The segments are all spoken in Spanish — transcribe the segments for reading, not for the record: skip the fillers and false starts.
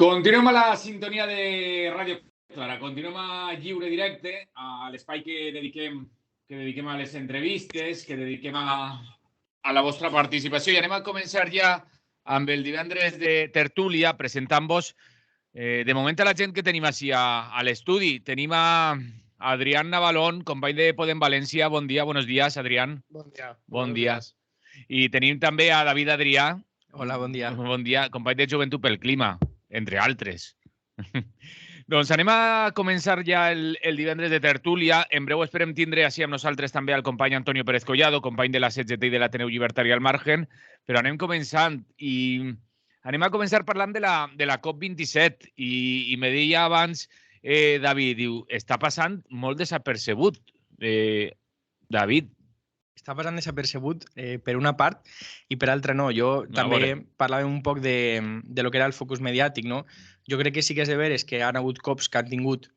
Continuem a la sintonia de Ràdio Clara, continuem a Lliure Directe, a l'espai que dediquem a les entrevistes, que dediquem a la vostra participació. I anem a començar ja amb el divendres de tertúlia, presentant-vos de moment a la gent que tenim així a l'estudi. Tenim a Adrián Navalón, company de Podem València. Bon dia, buenos días, Adrián. Bon dia. Bon dia. I tenim també a David Adrià. Hola, bon dia. Bon dia, company de Joventut pel Clima, entre altres. Doncs anem a començar ja el divendres de tertúlia. En breu esperem tindre així amb nosaltres també el company Antonio Pérez Collado, company de la CGT i de l'Ateneu Llibertari al Margen, però anem començant i anem a començar parlant de la COP27 i me deia abans, David, diu, està passant molt desapercebut. David. Està passant desapercebut per una part i per altra no. Jo també parlava un poc de lo que era el focus mediàtic, no? Jo crec que sí que és de veres que han hagut cops que han tingut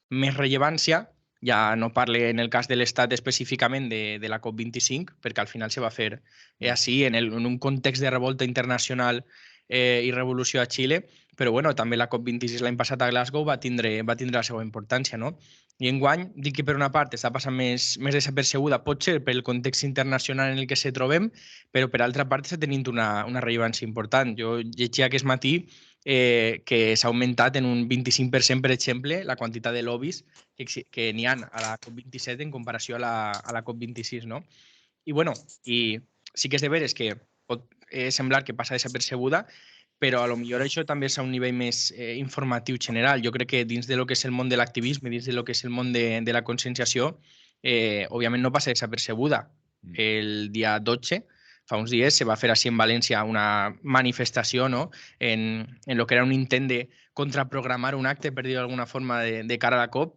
més rellevància, ja no parle en el cas de l'Estat específicament de la COP25, perquè al final se va fer així, en un context de revolta internacional i revolució a Xile, però bueno, també la COP26 l'any passat a Glasgow va tindre la seva importància, no? I enguany, dic que per una part està passant més desapercebuda, pot ser pel context internacional en el que se trobem, però per altra part està tenint una rellevància important. Jo llegia aquest matí que s'ha augmentat en un 25%, per exemple, la quantitat de lobbies que n'hi ha a la COP27 en comparació a la COP26, no? I bueno, i sí que és de veres que pot semblar que passa desapercebuda, però a lo millor això també és a un nivell més informatiu general. Jo crec que dins de lo que és el món de l'activisme, dins de lo que és el món de la conscienciació, òbviament no passa desapercebuda. El dia 12, fa uns dies, se va fer així en València una manifestació, no? en lo que era un intent de contraprogramar un acte, per dir-ho d'alguna forma, de cara a la COP,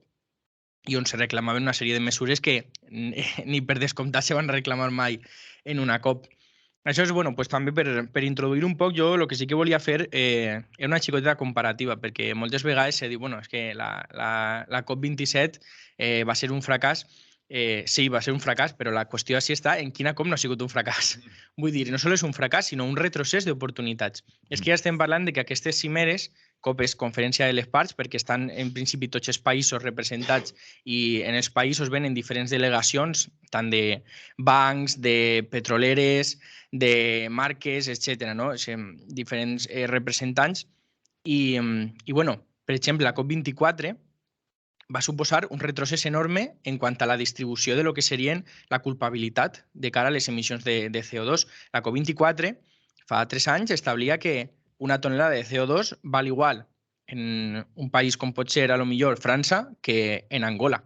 i on se reclamaven una sèrie de mesures que ni per descomptat se van reclamar mai en una COP. Això és, bueno, pues, també per introduir un poc, jo el que sí que volia fer era una xicoteta comparativa, perquè moltes vegades se diu, bueno, és que la COP27 va ser un fracàs. Sí, va ser un fracàs, però la qüestió així està en quina COP no ha sigut un fracàs. Vull dir, no només és un fracàs, sinó un retrocés d'oportunitats. És que ja estem parlant de que aquestes cimeres, COP és Conferència de les Parts, perquè estan en principi tots els països representats i en els països venen diferents delegacions, tant de bancs, de petroleres, de marques, etc., no? Diferents representants. I bueno, per exemple, la COP24 va suposar un retrocés enorme en quant a la distribució de lo que serien la culpabilitat de cara a les emissions de CO2. La COP24 fa 3 anys establia que una tonelada de CO2 val igual en un país com pot ser a lo millor França que en Angola.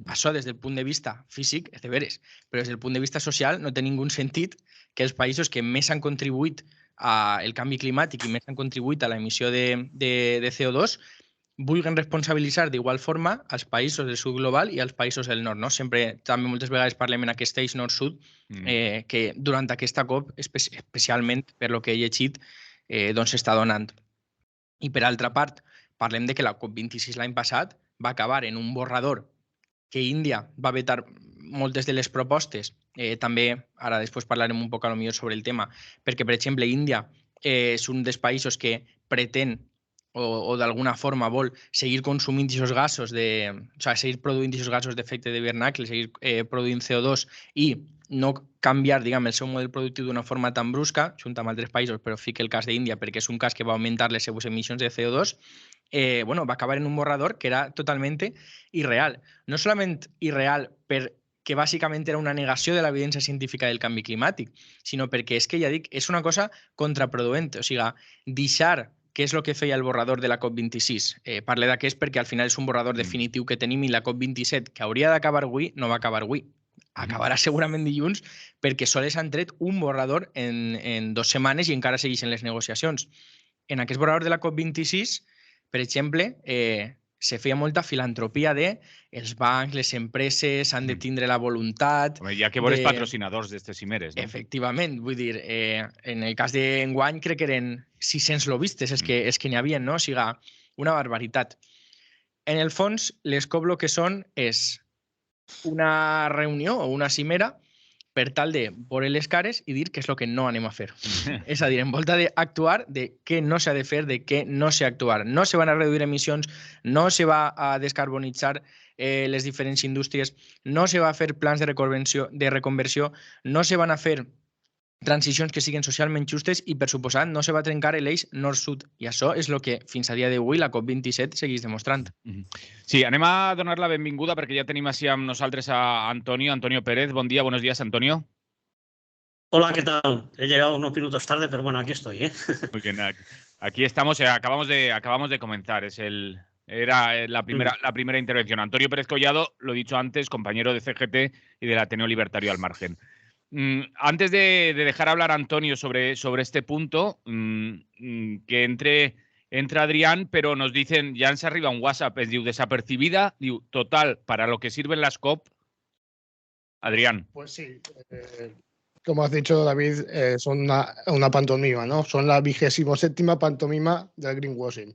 Això des del punt de vista físic és de veres, però des del punt de vista social no té ningú sentit que els països que més han contribuït al canvi climàtic i més han contribuït a l'emissió de CO2 vulguin responsabilitzar d'igual forma als països del sud global i als països del nord, no? Sempre, també moltes vegades parlem en aquest eix nord-sud, que durant aquesta COP, especialment per lo que he llegit, doncs s'està donant. I per altra part, parlem de que la COP26 l'any passat va acabar en un borrador que Índia va vetar moltes de les propostes. També, ara després parlarem un poc a lo millor sobre el tema, perquè, per exemple, Índia és un dels països que pretén o d'alguna forma vol seguir consumint aquests gasos, seguir produint aquests gasos d'efecte d'hivernacle, seguir produint CO2 i no canviar, diguem, el seu model productiu d'una forma tan brusca, junt amb altres països, però fica el cas d'Índia perquè és un cas que va augmentar les seves emissions de CO2, bueno, va acabar en un borrador que era totalment irreal. No solament irreal perquè bàsicament era una negació de l'evidència científica del canvi climàtic, sinó perquè és que, ja dic, és una cosa contraproduent. O sigui, deixar què és el que feia el borrador de la COP26. Parle d'aquest perquè al final és un borrador definitiu que tenim i la COP27, que hauria d'acabar avui, no va acabar avui. Acabarà segurament dilluns perquè sols han tret un borrador en 2 setmanes i encara segueixen les negociacions. En aquest borrador de la COP26, per exemple, se feia molta filantropia de els bancs, les empreses han de tindre la voluntat... Hi ha que veure els patrocinadors d'aquestes cimeres, no? Efectivament, vull dir, en el cas d'enguany crec que eren 600 lobistes els que n'hi havia, no? O sigui, una barbaritat. En el fons, les COP el que són és una reunió o una cimera per tal de veure les cares i dir què és el que no anem a fer. És a dir, en volta d'actuar de què no s'ha de fer, de què no s'ha d'actuar. No se van a reduir emissions, no se va a descarbonitzar les diferents indústries, no se va a fer plans de reconversió, no se van a fer transicions que siguin socialment justes i, per suposat, no se va trencar l'eix nord-sud. I això és el que, fins a dia d'avui, la COP27 segueix demostrant. Sí, anem a donar la benvinguda perquè ja tenim així amb nosaltres a Antonio Pérez. Bon dia, buenos días, Antonio. Hola, ¿qué tal? He llegado unos minutos tarde, pero bueno, aquí estoy, ¿eh? Muy bien, aquí estamos, acabamos de comenzar. Era la primera intervención. Antonio Pérez Collado, lo he dicho antes, compañero de CGT y del Ateneo Libertario al Margen. Antes de dejar hablar a Antonio sobre este punto, que entre Adrián, pero nos dicen, ya ens arriba un WhatsApp, es diu desapercibida, diu total, para lo que sirven las COP. Adrián. Pues sí, como has dicho, David, son una pantomima, ¿no? Son la 27ª pantomima del greenwashing.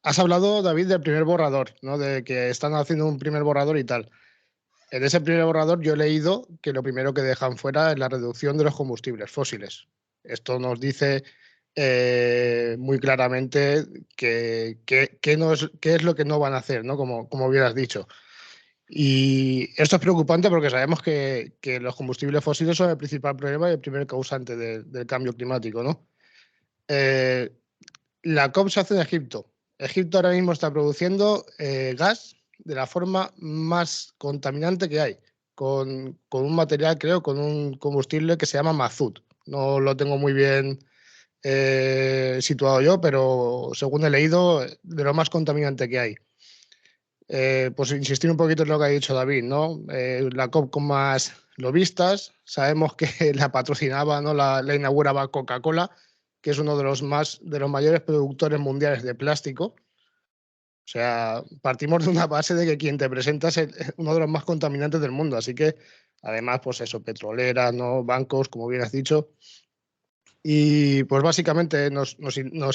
Has hablado, David, del primer borrador, ¿no? De que están haciendo un primer borrador y tal. En ese primer borrador yo he leído que lo primero que dejan fuera es la reducción de los combustibles fósiles. Esto nos dice muy claramente qué es lo que no van a hacer, ¿no? Como hubieras dicho. Y esto es preocupante porque sabemos que los combustibles fósiles son el principal problema y el primer causante del cambio climático, ¿no? La COP se hace en Egipto. Egipto ahora mismo está produciendo gas de la forma más contaminante que hay, con un material, creo, con un combustible que se llama mazut. No lo tengo muy bien situado yo, pero según he leído, de lo más contaminante que hay. Pues insistir un poquito en lo que ha dicho David, ¿no? La COP con más lobistas, sabemos que la patrocinaba, ¿no? La inauguraba Coca-Cola, que es uno de los mayores productores mundiales de plástico. O sea, partimos de una base de que quien te presenta es uno de los más contaminantes del mundo. Así que, además, pues eso, petroleras, ¿no? Bancos, como bien has dicho. Y pues básicamente nos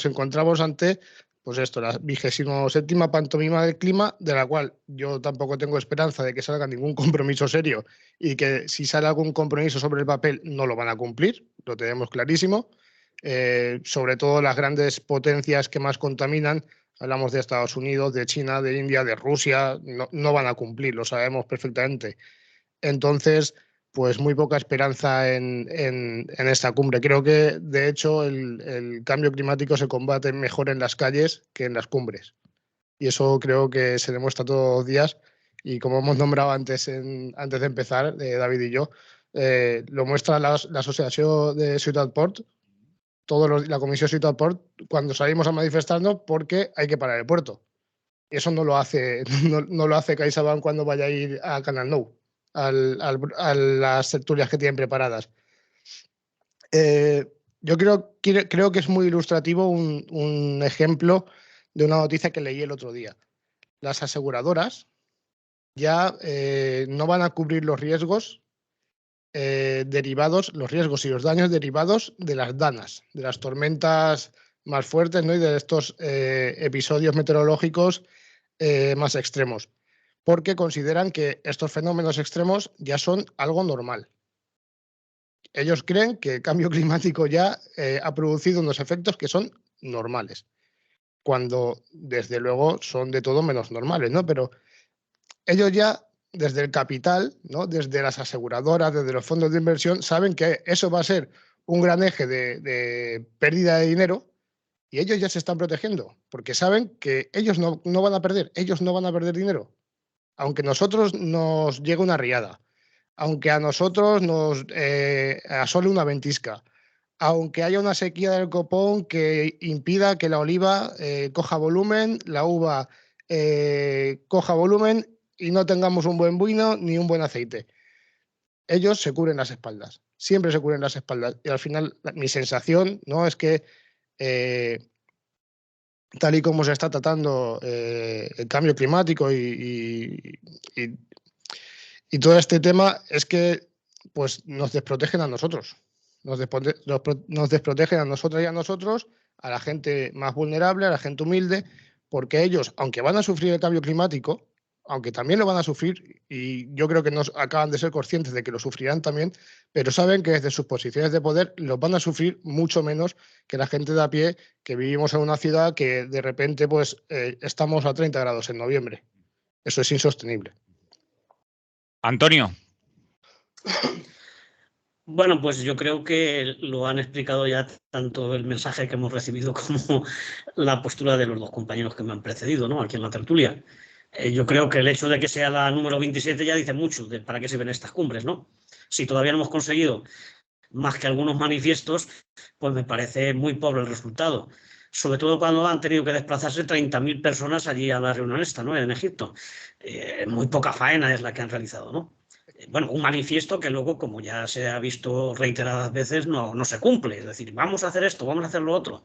encontramos ante, pues esto, la 27ª pantomima del clima, de la cual yo tampoco tengo esperanza de que salga ningún compromiso serio y que si sale algún compromiso sobre el papel no lo van a cumplir, lo tenemos clarísimo. Sobre todo las grandes potencias que más contaminan, hablamos de Estados Unidos, de China, de India, de Rusia, no van a cumplir, lo sabemos perfectamente. Entonces, pues muy poca esperanza en esta cumbre. Creo que, de hecho, el cambio climático se combate mejor en las calles que en las cumbres. Y eso creo que se demuestra todos los días. Y como hemos nombrado antes de empezar, David y yo, lo muestra la Asociación de Ciutat Port, la Comisión Ciutat Port, cuando salimos a manifestarnos porque hay que parar el puerto. Eso no lo hace CaixaBank cuando vaya a ir a Canal Nou, a las tertulias que tienen preparadas. Yo creo que es muy ilustrativo un ejemplo de una noticia que leí el otro día. Las aseguradoras ya no van a cubrir los riesgos derivados, los riesgos y los daños derivados de las danas, de las tormentas más fuertes, ¿no? Y de estos episodios meteorológicos más extremos, porque consideran que estos fenómenos extremos ya son algo normal. Ellos creen que el cambio climático ya ha producido unos efectos que son normales, cuando desde luego son de todo menos normales, ¿no? Pero ellos ya, desde el capital, ¿no? Desde las aseguradoras, desde los fondos de inversión, saben que eso va a ser un gran eje de pérdida de dinero y ellos ya se están protegiendo porque saben que ellos no van a perder, ellos no van a perder dinero. Aunque a nosotros nos llegue una riada, aunque a nosotros nos asole una ventisca, aunque haya una sequía del copón que impida que la oliva coja volumen, la uva coja volumen y no tengamos un buen vino ni un buen aceite. Ellos se cubren las espaldas, siempre se cubren las espaldas. Y al final mi sensación, ¿no?, es que tal y como se está tratando el cambio climático y todo este tema, es que pues nos desprotegen a nosotros. Nos desprotegen a nosotras y a nosotros, a la gente más vulnerable, a la gente humilde, porque ellos, aunque van a sufrir el cambio climático, aunque también lo van a sufrir, y yo creo que no acaban de ser conscientes de que lo sufrirán también, pero saben que desde sus posiciones de poder los van a sufrir mucho menos que la gente de a pie, que vivimos en una ciudad que de repente pues estamos a 30 grados en noviembre. Eso es insostenible. Antonio. Bueno, pues yo creo que lo han explicado ya tanto el mensaje que hemos recibido como la postura de los dos compañeros que me han precedido, ¿no? Aquí en la tertulia. Yo creo que el hecho de que sea la número 27 ya dice mucho de para qué sirven estas cumbres, ¿no? Si todavía no hemos conseguido más que algunos manifiestos, pues me parece muy pobre el resultado. Sobre todo cuando han tenido que desplazarse 30.000 personas allí a la reunión esta, ¿no? En Egipto. Muy poca faena es la que han realizado, ¿no? Bueno, un manifiesto que luego, como ya se ha visto reiteradas veces, no se cumple. Es decir, vamos a hacer esto, vamos a hacer lo otro,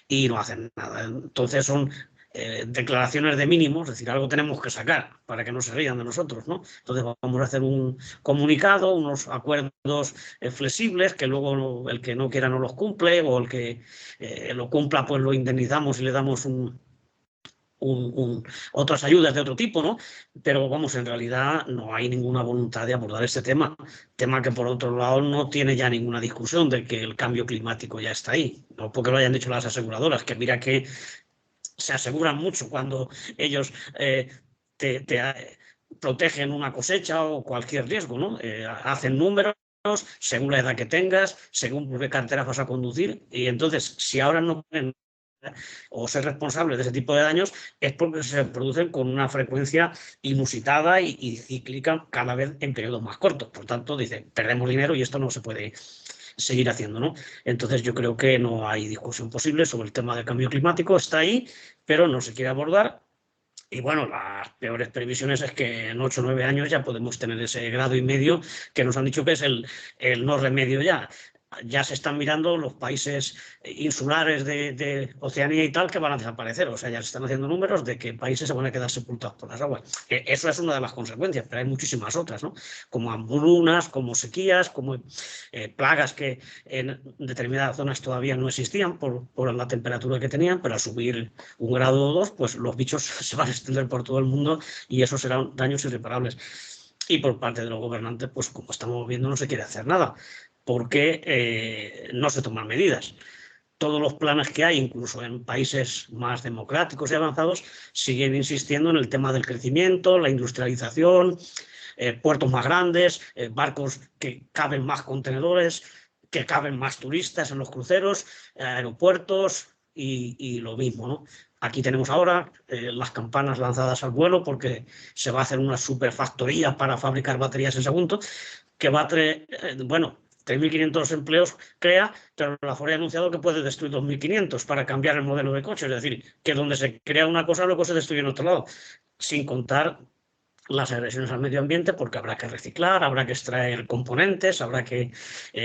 y no hacen nada. Entonces son declaraciones de mínimos, es decir, algo tenemos que sacar para que no se rían de nosotros, ¿no? Entonces vamos a hacer un comunicado, unos acuerdos flexibles, que luego el que no quiera no los cumple, o el que lo cumpla pues lo indemnizamos y le damos otras ayudas de otro tipo, ¿no? Pero vamos, en realidad no hay ninguna voluntad de abordar este tema que por otro lado no tiene ya ninguna discusión de que el cambio climático ya está ahí, no porque lo hayan dicho las aseguradoras, que mira que se aseguran mucho cuando ellos te protegen una cosecha o cualquier riesgo, ¿no? Hacen números según la edad que tengas, según por qué carteras vas a conducir, y entonces si ahora no pueden o ser responsables de ese tipo de daños es porque se producen con una frecuencia inusitada y cíclica cada vez en periodos más cortos. Por tanto, dice, perdemos dinero y esto no se puede seguir haciendo, ¿no? Entonces yo creo que no hay discusión posible sobre el tema del cambio climático, está ahí, pero no se quiere abordar. Y bueno, las peores previsiones es que en 8 o 9 años ya podemos tener ese 1,5 grados que nos han dicho que es el no remedio ya. Ya se están mirando los países insulares de Oceanía y tal que van a desaparecer. O sea, ya se están haciendo números de que países se van a quedar sepultados por las aguas. Eso es una de las consecuencias, pero hay muchísimas otras, ¿no? Como hambrunas, como sequías, como plagas que en determinadas zonas todavía no existían por la temperatura que tenían, pero al subir 1 grado o 2, pues los bichos se van a extender por todo el mundo y esos serán daños irreparables. Y por parte de los gobernantes, pues como estamos viendo, no se quiere hacer nada, porque no se toman medidas. Todos los planes que hay, incluso en países más democráticos y avanzados, siguen insistiendo en el tema del crecimiento, la industrialización, puertos más grandes, barcos que caben más contenedores, que caben más turistas en los cruceros, aeropuertos y lo mismo, ¿no? Aquí tenemos ahora las campanas lanzadas al vuelo porque se va a hacer una superfactoría para fabricar baterías en segundo, que va a traer, bueno, 3.500 empleos crea, pero la Ford ha anunciado que puede destruir 2.500 para cambiar el modelo de coche. Es decir, que donde se crea una cosa, luego se destruye en otro lado. Sin contar las agresiones al medio ambiente, porque habrá que reciclar, habrá que extraer componentes, habrá que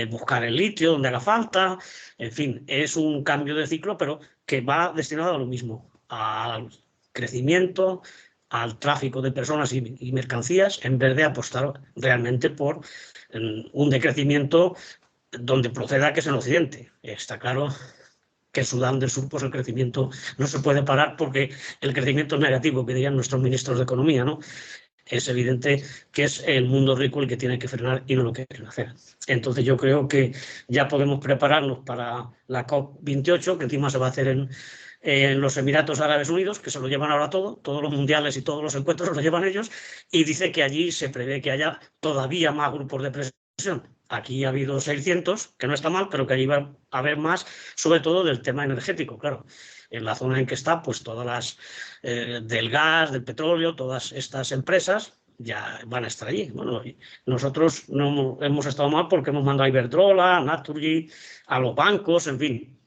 buscar el litio donde haga falta. En fin, es un cambio de ciclo, pero que va destinado a lo mismo, al crecimiento, al tráfico de personas y mercancías, en vez de apostar realmente por un decrecimiento donde proceda que es en Occidente. Está claro que en Sudán del Sur pues el crecimiento no se puede parar porque el crecimiento es negativo, que dirían nuestros ministros de Economía, ¿no? Es evidente que es el mundo rico el que tiene que frenar y no lo quieren hacer. Entonces yo creo que ya podemos prepararnos para la COP28, que encima se va a hacer en los Emiratos Árabes Unidos, que se lo llevan ahora todo, todos los mundiales y todos los encuentros los llevan ellos, y dice que allí se prevé que haya todavía más grupos de presión. Aquí ha habido 600, que no está mal, pero que allí va a haber más, sobre todo del tema energético, claro. En la zona en que está, pues todas las del gas, del petróleo, todas estas empresas ya van a estar allí. Bueno, nosotros no hemos estado mal porque hemos mandado a Iberdrola, a Naturgy, a los bancos, en fin.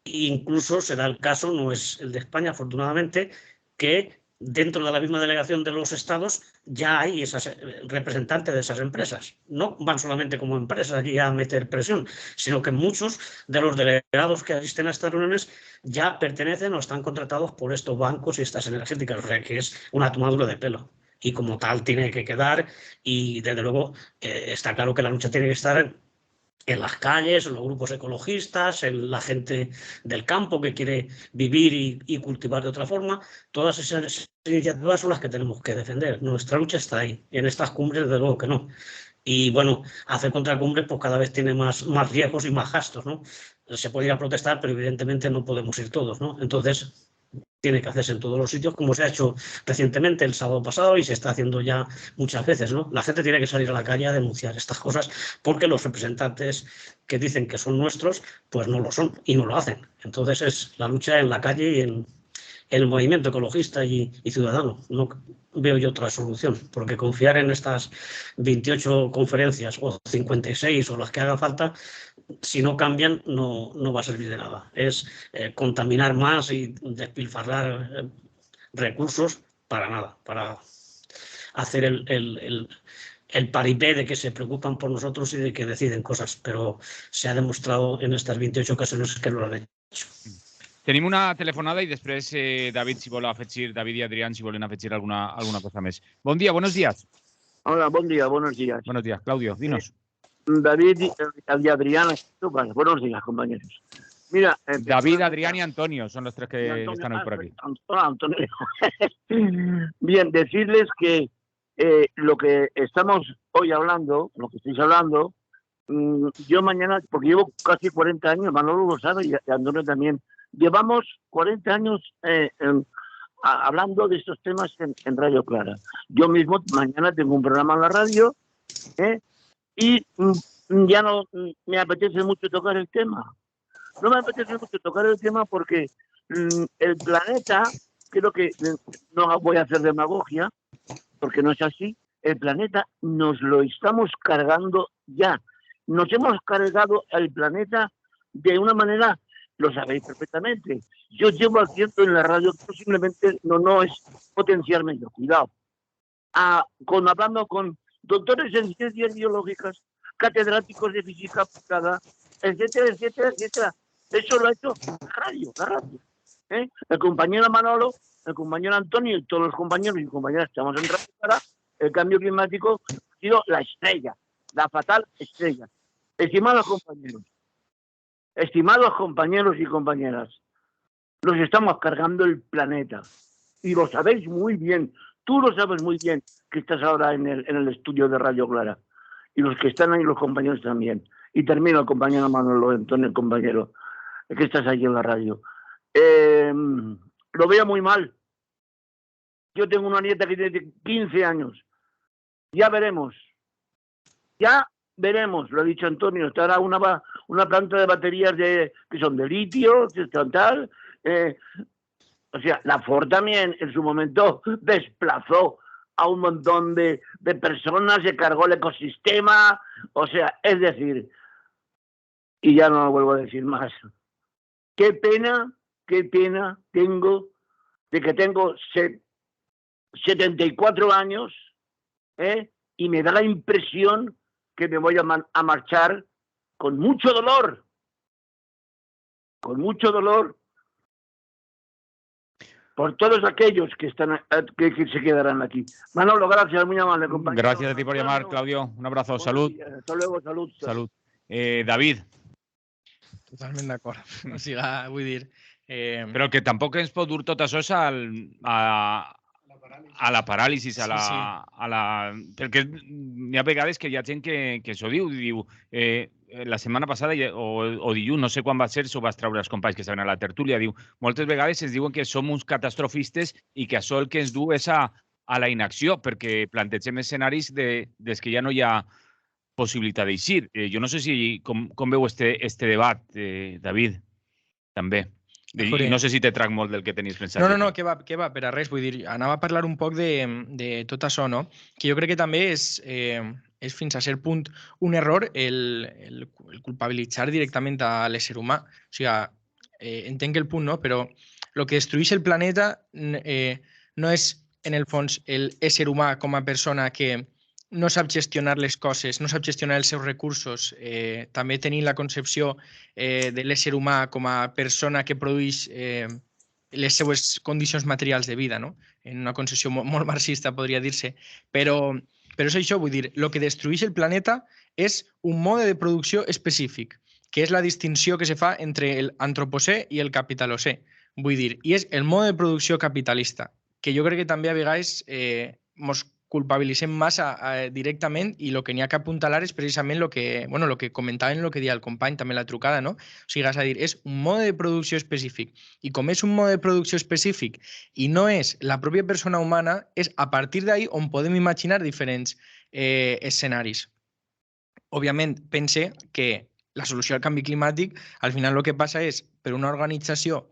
Incluso se da el caso, no es el de España, afortunadamente, que dentro de la misma delegación de los estados ya hay esas representantes de esas empresas. No van solamente como empresas allí a meter presión, sino que muchos de los delegados que asisten a estas reuniones ya pertenecen o están contratados por estos bancos y estas energéticas, o sea que es una tomadura de pelo. Y como tal tiene que quedar, y desde luego está claro que la lucha tiene que estar en las calles, en los grupos ecologistas, en la gente del campo que quiere vivir y cultivar de otra forma. Todas esas iniciativas son las que tenemos que defender. Nuestra lucha está ahí. En estas cumbres, desde luego que no. Y bueno, hacer contracumbres pues cada vez tiene más riesgos y más gastos, ¿no? Se puede ir a protestar, pero evidentemente no podemos ir todos, ¿no? Entonces, tiene que hacerse en todos los sitios, como se ha hecho recientemente el sábado pasado y se está haciendo ya muchas veces, ¿no? La gente tiene que salir a la calle a denunciar estas cosas porque los representantes que dicen que son nuestros, pues no lo son y no lo hacen. Entonces es la lucha en la calle y en el movimiento ecologista y ciudadano. No veo yo otra solución, porque confiar en estas 28 conferencias o 56 o las que haga falta, si no cambian, no va a servir de nada. Es contaminar más y despilfarrar recursos para nada, para hacer el paripé de que se preocupan por nosotros y de que deciden cosas, pero se ha demostrado en estas 28 ocasiones que no lo han hecho. Tenim una telefonada i després, David, si vol afegir, David i Adrián, si volen afegir alguna cosa més. Bon dia, buenos días. Hola, buen día, buenos días. Buenos días, Claudio, dinos. David y Adrián, buenos días, compañeros. Mira, David, Adrián y Antonio son los tres que están hoy por aquí. Hola, Antonio. Bien, decirles que lo que estamos hoy hablando, lo que estáis hablando, yo mañana, porque llevo casi 40 años, Manolo lo sabe y Antonio también, llevamos 40 años hablando de estos temas en Radio Clara. Yo mismo mañana tengo un programa en la radio y ya no me apetece mucho tocar el tema. No me apetece mucho tocar el tema porque el planeta, creo que no voy a hacer demagogia, porque no es así, el planeta nos lo estamos cargando ya. Nos hemos cargado el planeta de una manera, lo sabéis perfectamente. Yo llevo haciendo en la radio, posiblemente no es potenciarme yo, cuidado. Hablando con doctores en ciencias biológicas, catedráticos de física aplicada, etcétera, etcétera, etcétera. Eso lo ha hecho la radio. El compañero Manolo, el compañero Antonio y todos los compañeros y compañeras que estamos en Radio Clara, el cambio climático ha sido la estrella, la fatal estrella. Estimados compañeros y compañeras, nos estamos cargando el planeta. Y lo sabéis muy bien, tú lo sabes muy bien, que estás ahora en el estudio de Radio Clara. Y los que están ahí, los compañeros también. Y termino el compañero Manolo, Antonio, el compañero, que estás ahí en la radio. Lo veo muy mal. Yo tengo una nieta que tiene 15 años. Ya veremos, lo ha dicho Antonio, estará una planta de baterías que son de litio, tal. O sea, la Ford también en su momento desplazó a un montón de personas, se cargó el ecosistema, o sea, es decir, y ya no lo vuelvo a decir más. Qué pena tengo de que tengo 74 años, y me da la impresión que me voy a marchar con mucho dolor, por todos aquellos que se quedarán aquí. Manolo, gracias, muy amable, compañero. Gracias a ti por llamar, Claudio. Un abrazo, salud. Hasta luego, salud. David. Totalment d'acord. O sigui, vull dir... Però que tampoc ens pot dur tot això a la paràlisi, perquè hi ha vegades que hi ha gent que s'ho diu, la setmana passada o dilluns, no sé quan va ser, s'ho vas treure els companys que estaven a la tertúlia, diu, moltes vegades ens diuen que som uns catastrofistes i que això el que ens du és a la inacció, perquè plantegem escenaris des que ja no hi ha possibilitat d'eixir. Jo no sé com veu este debat, David, també. I no sé si te trac molt del que tenies pensat. No, que va, per a res. Vull dir, anava a parlar un poc de tot això, no? Que jo crec que també és fins a cert punt un error el culpabilitzar directament a l'ésser humà. O sigui, entenc el punt, no? Però el que destrueix el planeta no és, en el fons, l'ésser humà com a persona que no sap gestionar les coses, no sap gestionar els seus recursos, també tenint la concepció de l'ésser humà com a persona que produeix les seues condicions materials de vida, no? En una concepció molt marxista, podria dir-se. Però Però és això, vull dir, el que destrueix el planeta és un mode de producció específic, que és la distinció que se fa entre l'antropocè i el capitalocè. Vull dir, i és el mode de producció capitalista, que jo crec que també a vegades mos culpabilitzem massa directament i el que n'hi ha que apuntalar és precisament el que comentaven, el que deia el company també la trucada, no? O sigui, és a dir, és un mode de producció específic i com és un mode de producció específic i no és la pròpia persona humana, és a partir d'ahí on podem imaginar diferents escenaris. Òbviament, pense que la solució al canvi climàtic al final el que passa és per una organització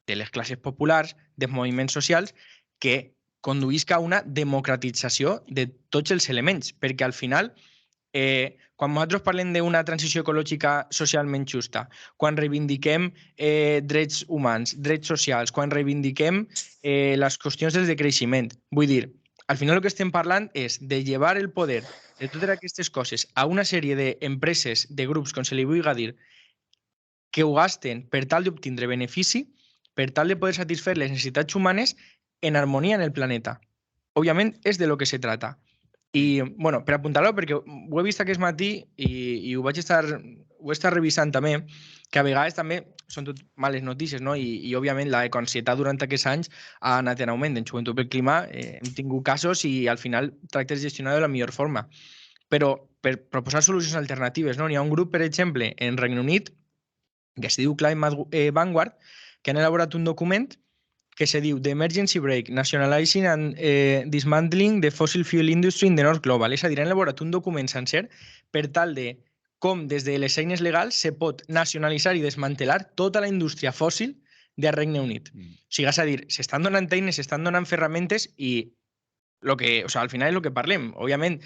de les classes populars, dels moviments socials, que conduïsca a una democratització de tots els elements, perquè al final, quan nosaltres parlem d'una transició ecològica socialment justa, quan reivindiquem drets humans, drets socials, quan reivindiquem les qüestions del decreixement, vull dir, al final el que estem parlant és de llevar el poder de totes aquestes coses a una sèrie d'empreses, de grups, com se li vulgui dir, que ho gasten per tal d'obtindre benefici, per tal de poder satisfer les necessitats humanes en harmonia en el planeta. Òbviament, és de lo que se trata. I, bueno, per apuntar-ho, perquè ho he vist aquest matí i ho he estat revisant també, que a vegades també són tot males notícies, no? I òbviament, l'ecoansietat durant aquests anys ha anat en augment. En Joventut pel Clima hem tingut casos i al final tractes de gestionar de la millor forma. Però per proposar solucions alternatives, no? N'hi ha un grup, per exemple, en Regne Unit, que es diu Climate Vanguard, que han elaborat un document que se diu The Emergency Brake, Nationalizing and Dismantling the Fossil Fuel Industry in the North Global. És a dir, han elaborat un document sencer per tal de com des de les eines legals se pot nacionalitzar i desmantelar tota la indústria fòssil del Regne Unit. O sigui, és a dir, s'estan donant eines, s'estan donant ferramentes i al final és el que parlem. Òbviament,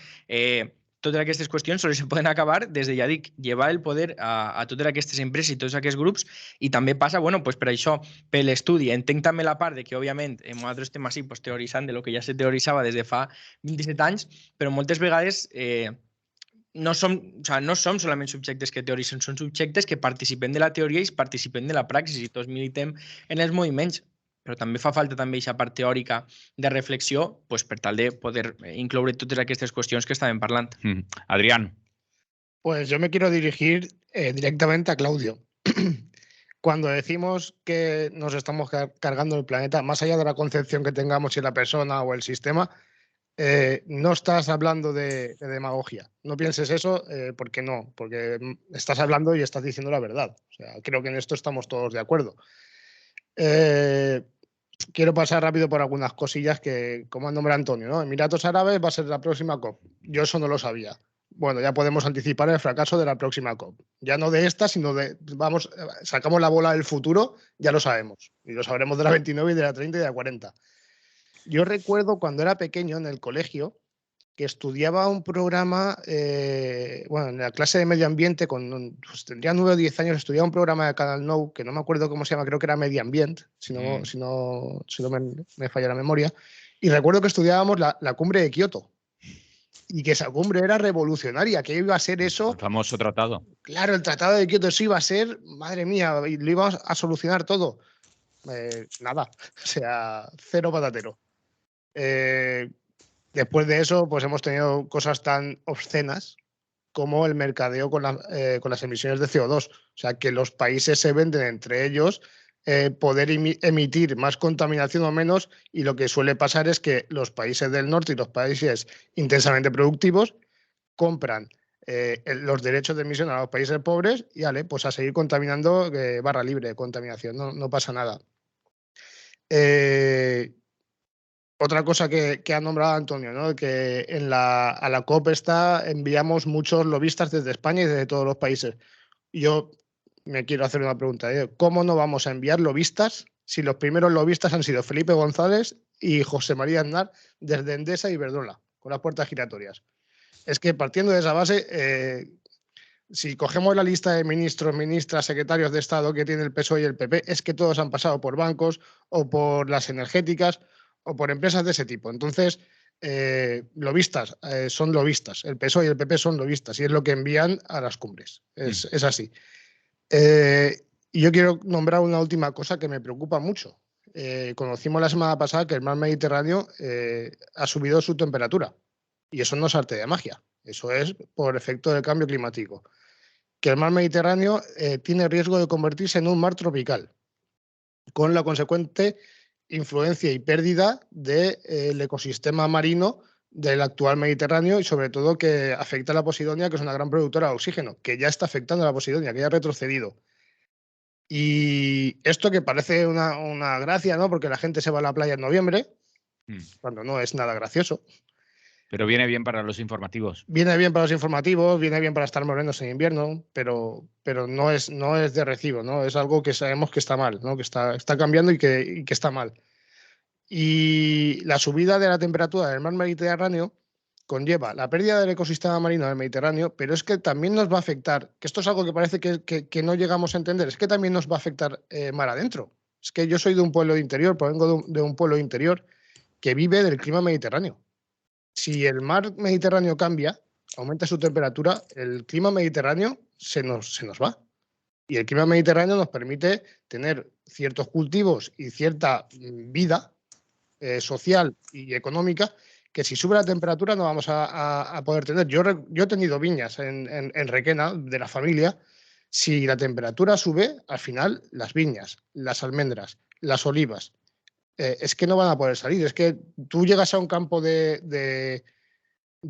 totes aquestes qüestions sols se poden acabar des de, ja dic, llevar el poder a totes aquestes empreses i tots aquests grups i també passa, bueno, pues per això, per l'estudi. Entenc també la part de que, òbviament, nosaltres estem així teoritzant de lo que ja se teoritzava des de fa 27 anys, però moltes vegades no som solament subjectes que teoritzen, són subjectes que participem de la teoria i participem de la praxis i tots militem en els moviments. Però també fa falta també aquesta part teòrica de reflexió pues, per tal de poder incloure totes aquestes qüestions que estàvem parlant. Adrián. Pues yo me quiero dirigir directamente a Claudio. Cuando decimos que nos estamos cargando el planeta, más allá de la concepción que tengamos si la persona o el sistema, no estás hablando de demagogia. No pienses eso, porque no, porque estás hablando y estás diciendo la verdad. O sea, creo que en esto estamos todos de acuerdo. Quiero pasar rápido por algunas cosillas que, como ha nombrado Antonio, ¿no? Emiratos Árabes va a ser la próxima COP. Yo eso no lo sabía. Bueno, ya podemos anticipar el fracaso de la próxima COP. Ya no de esta, sino de, sacamos la bola del futuro, ya lo sabemos. Y lo sabremos de la 29 y de la 30 y de la 40. Yo recuerdo cuando era pequeño en el colegio que estudiaba un programa, en la clase de medio ambiente, pues tendría 9 o 10 años, estudiaba un programa de Canal Nou, que no me acuerdo cómo se llama, creo que era Medio Ambiente, si no me falla la memoria, y recuerdo que estudiábamos la cumbre de Kioto, y que esa cumbre era revolucionaria, que iba a ser eso... El famoso tratado. Claro, el tratado de Kioto, eso iba a ser, madre mía, y lo íbamos a solucionar todo. Nada, o sea, cero patatero. Después de eso, pues hemos tenido cosas tan obscenas como el mercadeo con las emisiones de CO2. O sea, que los países se venden entre ellos poder emitir más contaminación o menos, y lo que suele pasar es que los países del norte y los países intensamente productivos compran los derechos de emisión a los países pobres y pues a seguir contaminando, barra libre de contaminación, no pasa nada. Otra cosa que ha nombrado Antonio, ¿no? Que a la COP enviamos muchos lobistas desde España y desde todos los países. Yo me quiero hacer una pregunta. ¿Cómo no vamos a enviar lobistas si los primeros lobistas han sido Felipe González y José María Aznar desde Endesa y Iberdrola, con las puertas giratorias? Es que partiendo de esa base, si cogemos la lista de ministros, ministras, secretarios de Estado que tiene el PSOE y el PP, es que todos han pasado por bancos o por las energéticas o por empresas de ese tipo. Entonces, lobistas son lobistas. El PSOE y el PP son lobistas y es lo que envían a las cumbres. Es así. Y yo quiero nombrar una última cosa que me preocupa mucho. Conocimos la semana pasada que el mar Mediterráneo ha subido su temperatura. Y eso no es arte de magia, eso es por efecto del cambio climático. Que el mar Mediterráneo tiene riesgo de convertirse en un mar tropical, con la consecuente influencia y pérdida del ecosistema marino del actual Mediterráneo y sobre todo que afecta a la Posidonia, que es una gran productora de oxígeno, que ya está afectando a la Posidonia, que ya ha retrocedido. Y esto que parece una gracia, ¿no? Porque la gente se va a la playa en noviembre, cuando no es nada gracioso. Pero viene bien para los informativos. Viene bien para los informativos, viene bien para estar morenos en invierno, pero no es de recibo, ¿no? Es algo que sabemos que está mal, ¿no? Que está cambiando y que está mal. Y la subida de la temperatura del mar Mediterráneo conlleva la pérdida del ecosistema marino del Mediterráneo, pero es que también nos va a afectar, que esto es algo que parece que no llegamos a entender, es que también nos va a afectar mar adentro. Es que yo soy de un pueblo interior, provengo de un pueblo interior que vive del clima mediterráneo. Si el mar Mediterráneo cambia, aumenta su temperatura, el clima mediterráneo se nos va. Y el clima mediterráneo nos permite tener ciertos cultivos y cierta vida social y económica que si sube la temperatura no vamos a poder tener. Yo he tenido viñas en Requena de la familia. Si la temperatura sube, al final las viñas, las almendras, las olivas, es que no van a poder salir. Es que tú llegas a un campo de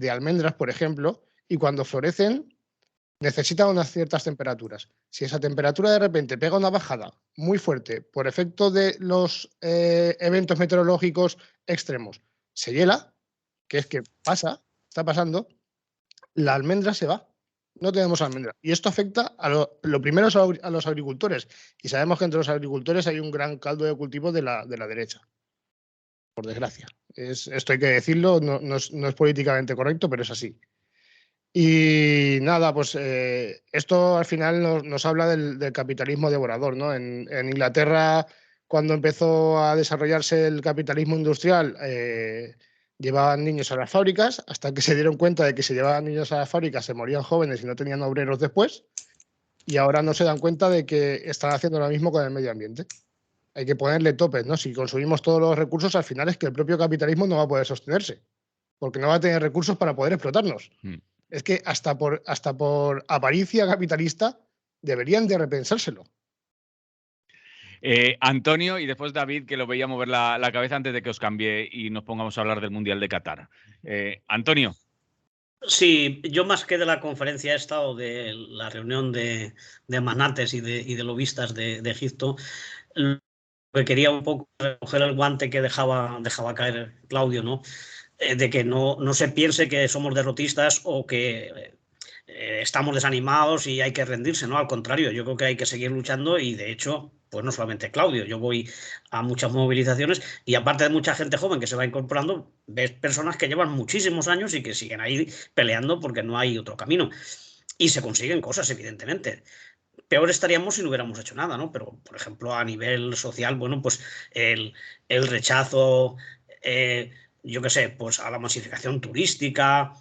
almendras, por ejemplo, y cuando florecen necesitan unas ciertas temperaturas. Si esa temperatura de repente pega una bajada muy fuerte por efecto de los eventos meteorológicos extremos, se hiela, que es que está pasando, la almendra se va. No tenemos almendra. Y esto afecta lo primero a los agricultores. Y sabemos que entre los agricultores hay un gran caldo de cultivo de la derecha. Por desgracia. Esto hay que decirlo, no es políticamente correcto, pero es así. Y nada, pues esto al final nos habla del capitalismo devorador, ¿no? En Inglaterra, cuando empezó a desarrollarse el capitalismo industrial, llevaban niños a las fábricas, hasta que se dieron cuenta de que si llevaban niños a las fábricas se morían jóvenes y no tenían obreros después, y ahora no se dan cuenta de que están haciendo lo mismo con el medio ambiente. Hay que ponerle topes, ¿no? Si consumimos todos los recursos, al final es que el propio capitalismo no va a poder sostenerse, porque no va a tener recursos para poder explotarnos. Es que hasta por avaricia capitalista deberían de repensárselo. Antonio y después David, que lo veía mover la cabeza antes de que os cambie y nos pongamos a hablar del Mundial de Qatar. Antonio. Sí, yo más que de la conferencia esta o de la reunión de magnates y de lobistas de Egipto, lo que quería un poco recoger el guante que dejaba caer Claudio, ¿no? De que no se piense que somos derrotistas o que estamos desanimados y hay que rendirse, ¿no? Al contrario, yo creo que hay que seguir luchando y de hecho, pues no solamente Claudio, yo voy a muchas movilizaciones y aparte de mucha gente joven que se va incorporando, ves personas que llevan muchísimos años y que siguen ahí peleando porque no hay otro camino. Y se consiguen cosas, evidentemente. Peor estaríamos si no hubiéramos hecho nada, ¿no? Pero, por ejemplo, a nivel social, bueno, pues el rechazo, yo qué sé, pues a la masificación turística,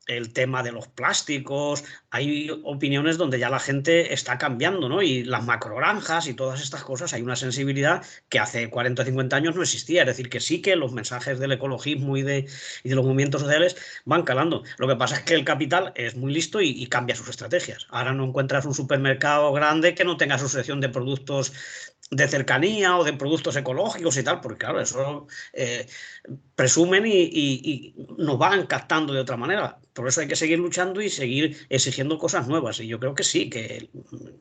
el tema de los plásticos, hay opiniones donde ya la gente está cambiando, ¿no? Y las macrogranjas y todas estas cosas, hay una sensibilidad que hace 40 o 50 años no existía. Es decir, que sí que los mensajes del ecologismo y de los movimientos sociales van calando. Lo que pasa es que el capital es muy listo y cambia sus estrategias. Ahora no encuentras un supermercado grande que no tenga su sección de productos de cercanía o de productos ecológicos y tal, porque claro, eso presumen y nos van captando de otra manera. Por eso hay que seguir luchando y seguir exigiendo cosas nuevas. Y yo creo que sí, que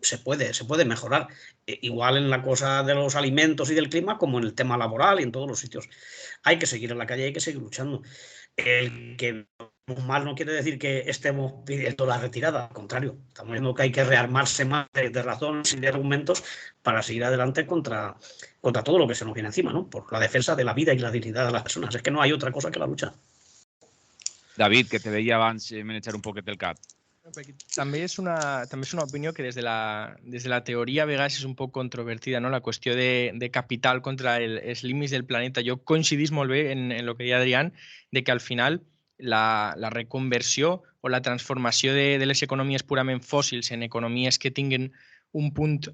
se puede mejorar. Igual en la cosa de los alimentos y del clima, como en el tema laboral y en todos los sitios. Hay que seguir en la calle, hay que seguir luchando. El que mal no quiere decir que estemos pidiendo la retirada, al contrario, estamos viendo que hay que rearmarse más de razones y de argumentos para seguir adelante contra todo lo que se nos viene encima, ¿no? Por la defensa de la vida y la dignidad de las personas. Es que no hay otra cosa que la lucha. David, que te veia abans echar un poquet el cap. També és una opinió que des de la teoria a vegades és un poc controvertida, no? La qüestió de capital contra els límits del planeta. Jo coincidís molt bé en el que deia Adrián, de que al final la reconversió o la transformació de les economies purament fòssils en economies que tinguen un punt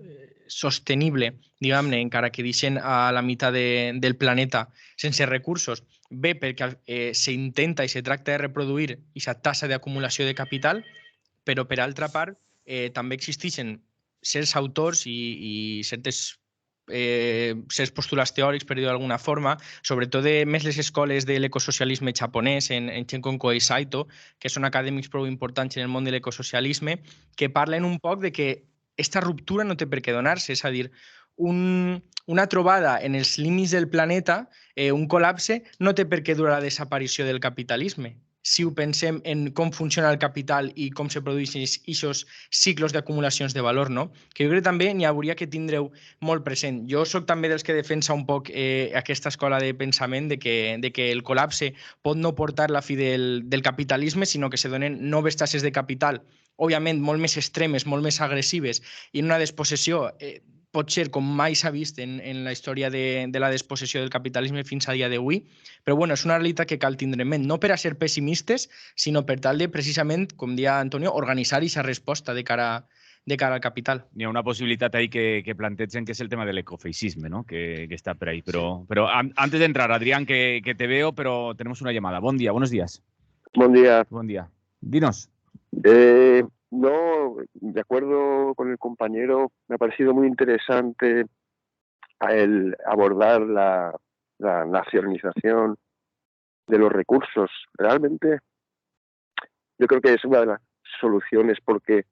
sostenible, diguem-ne, encara que deixen a la meitat del planeta sense recursos, bé perquè s'intenta i se tracta de reproduir aquesta tassa d'acumulació de capital, però per altra part també existeixen certs autors i certs postulats teòrics, per dir-ho d'alguna forma, sobretot més les escoles de l'ecosocialisme japonès, en Shinkonko i Saito, que són acadèmics prou importants en el món de l'ecosocialisme, que parlen un poc de que aquesta ruptura no té per què donar-se, és a dir, una trobada en els límits del planeta, un col·lapse, no té per què durar la desaparició del capitalisme. Si ho pensem en com funciona el capital i com se produeixen aquests cicles d'acumulacions de valor, no? Que jo crec que també n'hi hauria que tindreu molt present. Jo sóc també dels que defensa un poc aquesta escola de pensament de que el col·lapse pot no portar la fi del capitalisme, sinó que se donen noves tasses de capital, òbviament molt més extremes, molt més agressives, i en una despossessió pot ser com mai s'ha vist en la història de la despossessió del capitalisme fins a dia d'avui, però bueno, és una realitat que cal tindre en ment, no per a ser pessimistes, sinó per tal de, precisament, com deia Antonio, organitzar aquesta resposta de cara al capital. Hi ha una possibilitat ahí que plantegen, que es el tema del ecofeixisme, ¿no? Que está por ahí. Pero antes de entrar, Adrián, que te veo, pero tenemos una llamada. Buen día, buenos días. Buen día. Buen día. Dinos. No, de acuerdo con el compañero, me ha parecido muy interesante el abordar la nacionalización de los recursos. Realmente yo creo que es una de las soluciones, porque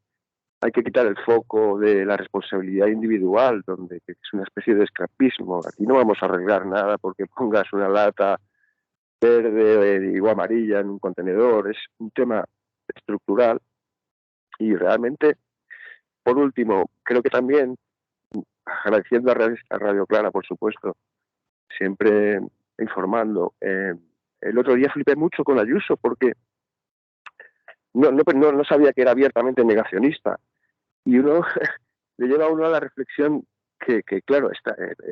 hay que quitar el foco de la responsabilidad individual, donde es una especie de escapismo. Aquí no vamos a arreglar nada porque pongas una lata verde o amarilla en un contenedor. Es un tema estructural. Y realmente, por último, creo que también, agradeciendo a Radio Clara, por supuesto, siempre informando, el otro día flipé mucho con Ayuso porque no sabía que era abiertamente negacionista. Y uno le lleva a uno a la reflexión que claro,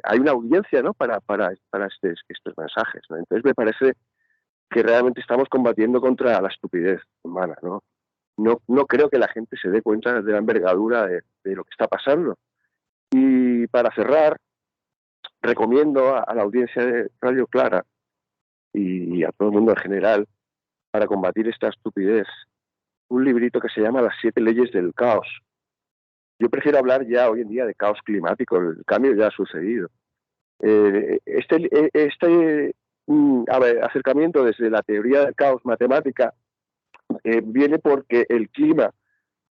hay una audiencia, ¿no? para estos mensajes, ¿no? Entonces me parece que realmente estamos combatiendo contra la estupidez humana, ¿no? No creo que la gente se dé cuenta de la envergadura de lo que está pasando. Y para cerrar, recomiendo a la audiencia de Radio Clara y a todo el mundo en general, para combatir esta estupidez, un librito que se llama Las 7 leyes del caos. Yo prefiero hablar ya hoy en día de caos climático, el cambio ya ha sucedido. Acercamiento desde la teoría del caos matemática viene porque el clima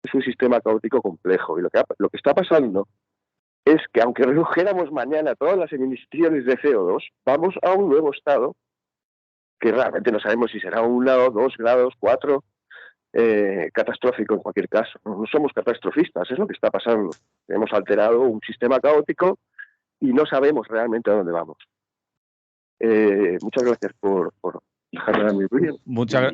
es un sistema caótico complejo, y lo que está pasando es que, aunque redujéramos mañana todas las emisiones de CO2, vamos a un nuevo estado que realmente no sabemos si será 1, 2 grados, 4, catastrófico en cualquier caso. No somos catastrofistas, es lo que está pasando. Hemos alterado un sistema caótico y no sabemos realmente a dónde vamos. Muchas gracias por dejarme dar mi opinión. Muchas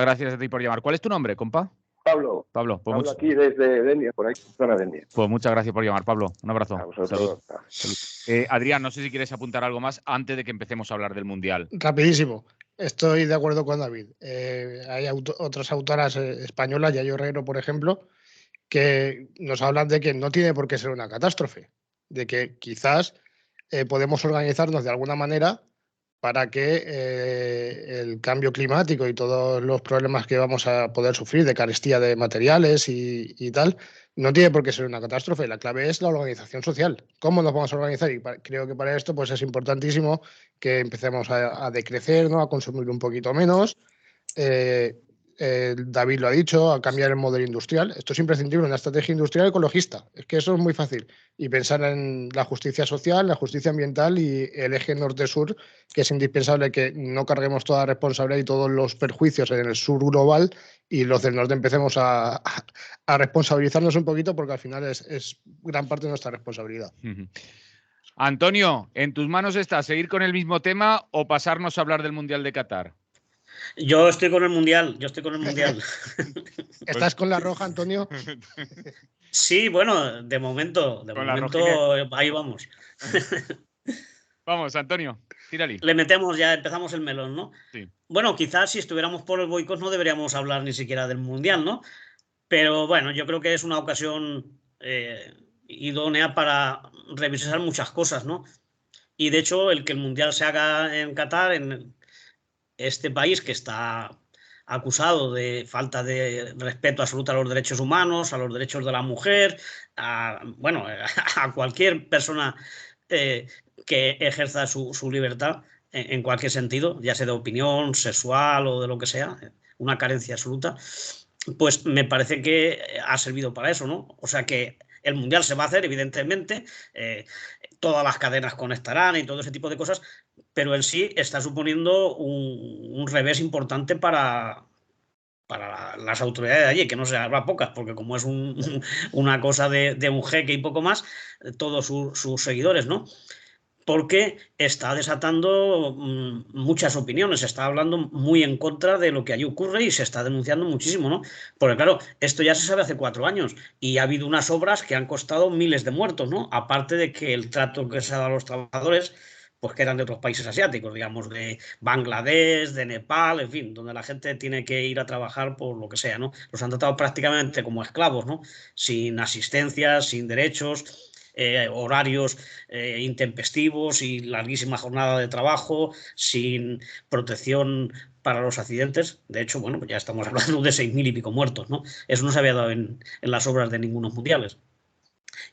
gracias a ti por llamar. ¿Cuál es tu nombre, compa? Pablo. Pablo, pues aquí desde Denia, por ahí, zona Denia. Pues muchas gracias por llamar, Pablo. Un abrazo. Salud. Adrián, no sé si quieres apuntar algo más antes de que empecemos a hablar del Mundial. Rapidísimo. Estoy de acuerdo con David. Hay otras autoras españolas, Yayo Herrero, por ejemplo, que nos hablan de que no tiene por qué ser una catástrofe, de que quizás podemos organizarnos de alguna manera para que el cambio climático y todos los problemas que vamos a poder sufrir de carestía de materiales y tal, no tiene por qué ser una catástrofe. La clave es la organización social. ¿Cómo nos vamos a organizar? Y creo que para esto pues es importantísimo que empecemos a decrecer, ¿no? A consumir un poquito menos. David lo ha dicho, a cambiar el modelo industrial. Esto es imprescindible, una estrategia industrial ecologista. Es que eso es muy fácil. Y pensar en la justicia social, la justicia ambiental y el eje norte-sur, que es indispensable que no carguemos toda la responsabilidad y todos los perjuicios en el sur global y los del norte empecemos a responsabilizarnos un poquito, porque al final es gran parte de nuestra responsabilidad. Antonio, ¿en tus manos está seguir con el mismo tema o pasarnos a hablar del Mundial de Qatar? Yo estoy con el Mundial, ¿Estás con la roja, Antonio? Sí, bueno, de momento ahí vamos. Vamos, Antonio, tírale. Le metemos ya, empezamos el melón, ¿no? Sí. Bueno, quizás si estuviéramos por el boicot no deberíamos hablar ni siquiera del Mundial, ¿no? Pero bueno, yo creo que es una ocasión idónea para revisar muchas cosas, ¿no? Y de hecho, el que el Mundial se haga en Qatar, este país que está acusado de falta de respeto absoluto a los derechos humanos, a los derechos de la mujer, bueno, a cualquier persona que ejerza su libertad en cualquier sentido, ya sea de opinión, sexual o de lo que sea, una carencia absoluta, pues me parece que ha servido para eso, ¿no? O sea que el Mundial se va a hacer, evidentemente, todas las cadenas conectarán y todo ese tipo de cosas, pero en sí está suponiendo un revés importante para las autoridades de allí, que no se habrá pocas, porque como es una cosa de un jeque y poco más, todos sus seguidores, ¿no? Porque está desatando muchas opiniones, se está hablando muy en contra de lo que allí ocurre y se está denunciando muchísimo, ¿no? Porque claro, esto ya se sabe hace 4 años y ha habido unas obras que han costado miles de muertos, ¿no? Aparte de que el trato que se ha dado a los trabajadores, pues que eran de otros países asiáticos, digamos, de Bangladesh, de Nepal, en fin, donde la gente tiene que ir a trabajar por lo que sea, ¿no? Los han tratado prácticamente como esclavos, ¿no? Sin asistencia, sin derechos. Horarios intempestivos y larguísima jornada de trabajo, sin protección para los accidentes. De hecho, bueno, ya estamos hablando de 6.000 y pico muertos, ¿no? Eso no se había dado en las obras de ningunos mundiales.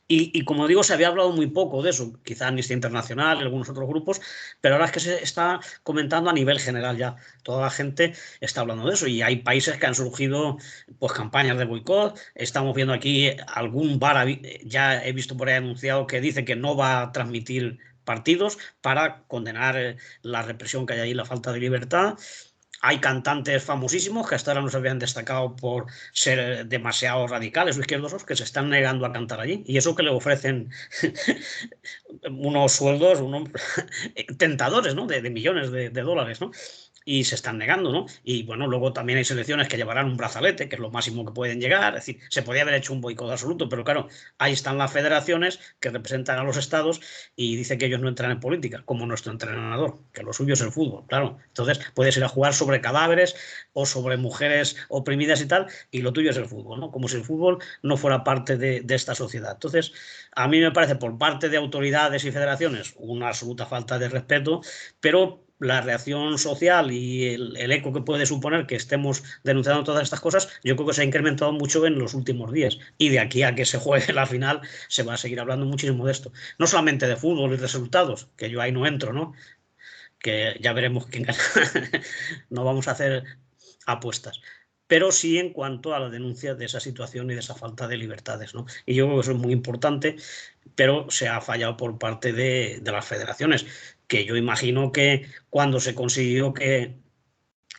Y como digo, se había hablado muy poco de eso, quizá Amnistía Internacional y algunos otros grupos, pero ahora es que se está comentando a nivel general ya. Toda la gente está hablando de eso y hay países que han surgido pues campañas de boicot. Estamos viendo aquí algún bar, ya he visto por ahí anunciado que dice que no va a transmitir partidos para condenar la represión que hay ahí, la falta de libertad. Hay cantantes famosísimos que hasta ahora no se habían destacado por ser demasiado radicales o izquierdosos que se están negando a cantar allí. Y eso que le ofrecen unos sueldos tentadores, ¿no? De millones de dólares, ¿no? Y se están negando, ¿no? Y bueno, luego también hay selecciones que llevarán un brazalete, que es lo máximo que pueden llegar. Es decir, se podía haber hecho un boicot absoluto, pero claro, ahí están las federaciones que representan a los estados y dice que ellos no entran en política, como nuestro entrenador, que lo suyo es el fútbol, claro. Entonces puedes ir a jugar sobre cadáveres o sobre mujeres oprimidas y tal, y lo tuyo es el fútbol, ¿no? Como si el fútbol no fuera parte de esta sociedad. Entonces, a mí me parece por parte de autoridades y federaciones una absoluta falta de respeto, pero la reacción social y el eco que puede suponer que estemos denunciando todas estas cosas, yo creo que se ha incrementado mucho en los últimos días. Y de aquí a que se juegue la final, se va a seguir hablando muchísimo de esto. No solamente de fútbol y resultados, que yo ahí no entro, ¿no? Que ya veremos quién gana. No vamos a hacer apuestas. Pero sí en cuanto a la denuncia de esa situación y de esa falta de libertades, ¿no? Y yo creo que eso es muy importante, pero se ha fallado por parte de las federaciones, que yo imagino que cuando se consiguió que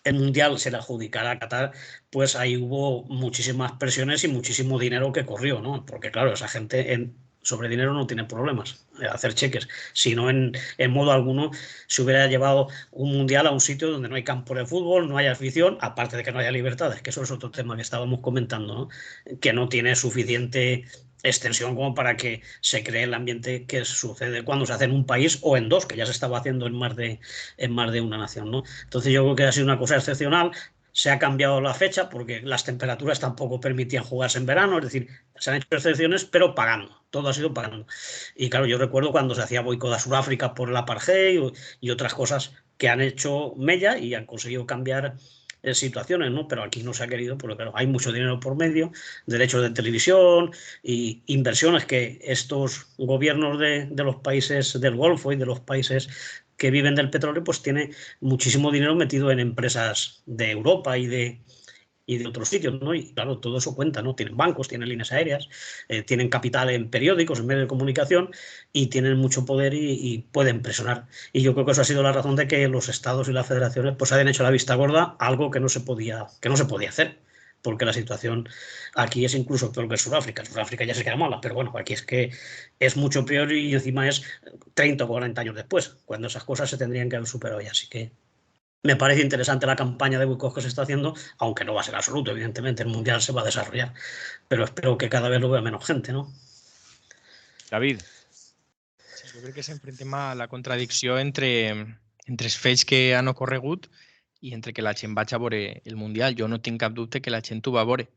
el Mundial se le adjudicara a Qatar, pues ahí hubo muchísimas presiones y muchísimo dinero que corrió, ¿no? Porque claro, esa gente sobre dinero no tiene problemas, hacer cheques, sino en modo alguno se hubiera llevado un Mundial a un sitio donde no hay campo de fútbol, no hay afición, aparte de que no haya libertades, que eso es otro tema que estábamos comentando, ¿no? Que no tiene suficiente extensión como para que se cree el ambiente que sucede cuando se hace en un país o en dos, que ya se estaba haciendo en más de una nación, ¿no? Entonces yo creo que ha sido una cosa excepcional. Se ha cambiado la fecha porque las temperaturas tampoco permitían jugarse en verano, es decir, se han hecho excepciones, pero pagando, todo ha sido pagando. Y claro, yo recuerdo cuando se hacía boicot a Sudáfrica por el apartheid y otras cosas que han hecho mella y han conseguido cambiar situaciones, ¿no? Pero aquí no se ha querido, porque claro, hay mucho dinero por medio, derechos de televisión y inversiones que estos gobiernos de los países del Golfo y de los países que viven del petróleo, pues tiene muchísimo dinero metido en empresas de Europa y de otros sitios, ¿no? Y claro, todo eso cuenta, ¿no? Tienen bancos, tienen líneas aéreas, tienen capital en periódicos, en medios de comunicación y tienen mucho poder y pueden presionar. Y yo creo que eso ha sido la razón de que los estados y las federaciones pues hayan hecho la vista gorda, algo que no se podía hacer, porque la situación aquí es incluso peor que en Sudáfrica. En Sudáfrica ya se queda mala, pero bueno, aquí es que es mucho peor y encima es 30 o 40 años después, cuando esas cosas se tendrían que haber superado ya. Así que me parece interesante la campaña de boicot que se está haciendo, aunque no va a ser absoluto, evidentemente, el Mundial se va a desarrollar, pero espero que cada vez lo vea menos gente, ¿no? David. Sí, jo crec que s'enfrontem a la contradicció entre els fets que han ocorregut i entre que la gent vagi a veure el Mundial. Jo no tinc cap dubte que la gent ho va veure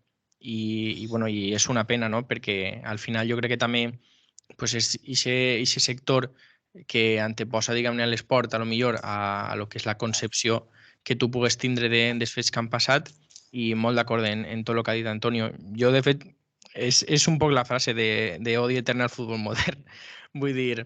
i és una pena, no? Perquè al final jo crec que també pues és aquest sector que anteposa, diguem-ne, l'esport a lo millor a lo que és la concepció que tu pugues tindre dels fets que han passat, i molt d'acord en tot el que ha dit Antonio. Jo, de fet, és un poc la frase de odi etern al futbol modern. Vull dir,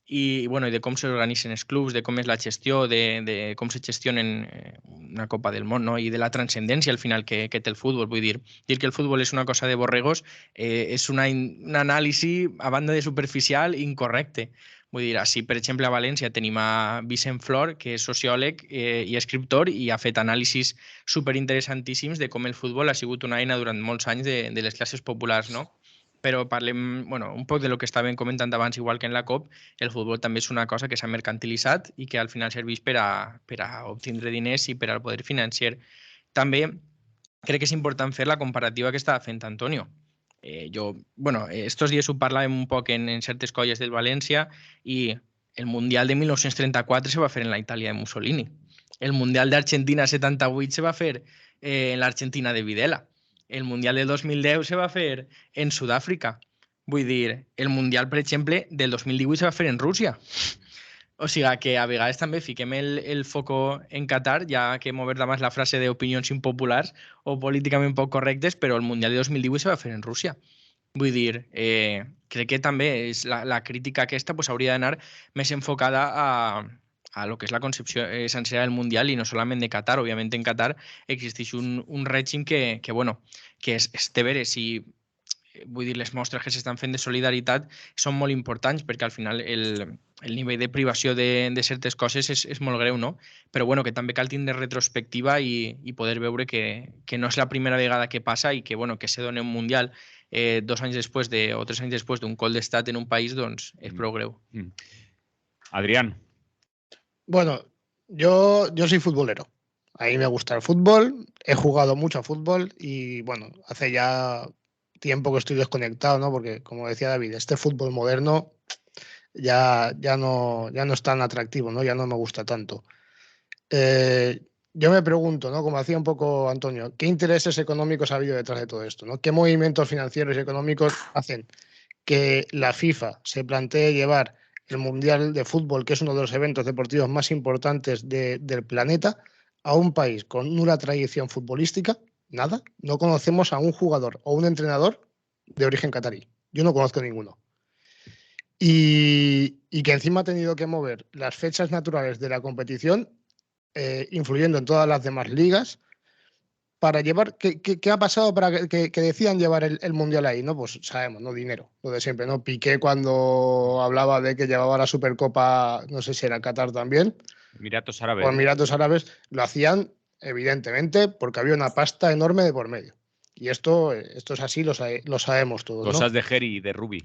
i de com s'organitzen els clubs, de com és la gestió, de com se gestionen una Copa del Món, no? I de la transcendència al final que té el futbol. Vull dir que el futbol és una cosa de borregos és un anàlisi a banda de superficial incorrecte. Vull dir, així, per exemple, a València tenim a Vicent Flor, que és sociòleg i escriptor, i ha fet anàlisis superinteressantíssims de com el futbol ha sigut una eina durant molts anys de les classes populars, no? Però parlem un poc de lo que estàvem comentant abans, igual que en la COP, el futbol també és una cosa que s'ha mercantilitzat i que al final serveix per a obtindre diners i per al poder financer. També crec que és important fer la comparativa que estava fent Antonio. Estos dies ho parlàvem un poc en certes colles del València, i el Mundial de 1934 se va fer en la Itàlia de Mussolini. El Mundial d'Argentina 78 se va fer en l'Argentina de Videla. El Mundial del 2010 se va fer en Sud-àfrica. Vull dir, el Mundial, per exemple, del 2018 se va fer en Rússia. O sigui que a vegades també fiquem el foco en Qatar, ja que hem obert abans la frase d'opinions impopulars o políticament poc correctes, però el Mundial de 2018 se va fer en Rússia. Vull dir, crec que també la crítica aquesta hauria d'anar més enfocada a lo que és la concepció sencera del Mundial i no solament de Qatar. Òbviament en Qatar existeix un règim que és té veure si... Vull dir, les mostres que s'estan fent de solidaritat són molt importants perquè al final el nivell de privació de certes coses és molt greu, no? Però que també cal tindre retrospectiva i poder veure que no és la primera vegada que passa i que se dona un Mundial 2 anys després o 3 anys després d'un cop d'estat en un país, doncs és prou greu. Adrián. Bueno, yo soy futbolero. A mí me gusta el fútbol, he jugado mucho a fútbol y hace ya tiempo que estoy desconectado, ¿no? Porque, como decía David, este fútbol moderno ya no es tan atractivo, ¿no? Ya no me gusta tanto. Yo me pregunto, ¿no? Como hacía un poco Antonio, ¿qué intereses económicos ha habido detrás de todo esto, ¿no? ¿Qué movimientos financieros y económicos hacen que la FIFA se plantee llevar el Mundial de Fútbol, que es uno de los eventos deportivos más importantes del planeta, a un país con nula tradición futbolística? Nada, no conocemos a un jugador o un entrenador de origen catarí. Yo no conozco ninguno. Y que encima ha tenido que mover las fechas naturales de la competición, influyendo en todas las demás ligas, para llevar... ¿Qué ha pasado para que decidan llevar el Mundial ahí? ¿No? Pues sabemos, ¿no? Dinero, lo de siempre, ¿no? Piqué, cuando hablaba de que llevaba la Supercopa, no sé si era Qatar también. Emiratos Árabes. O Emiratos Árabes, lo hacían evidentemente porque había una pasta enorme de por medio. Y esto es así, lo sabemos todos, ¿no? Cosas de Geri y de Rubi.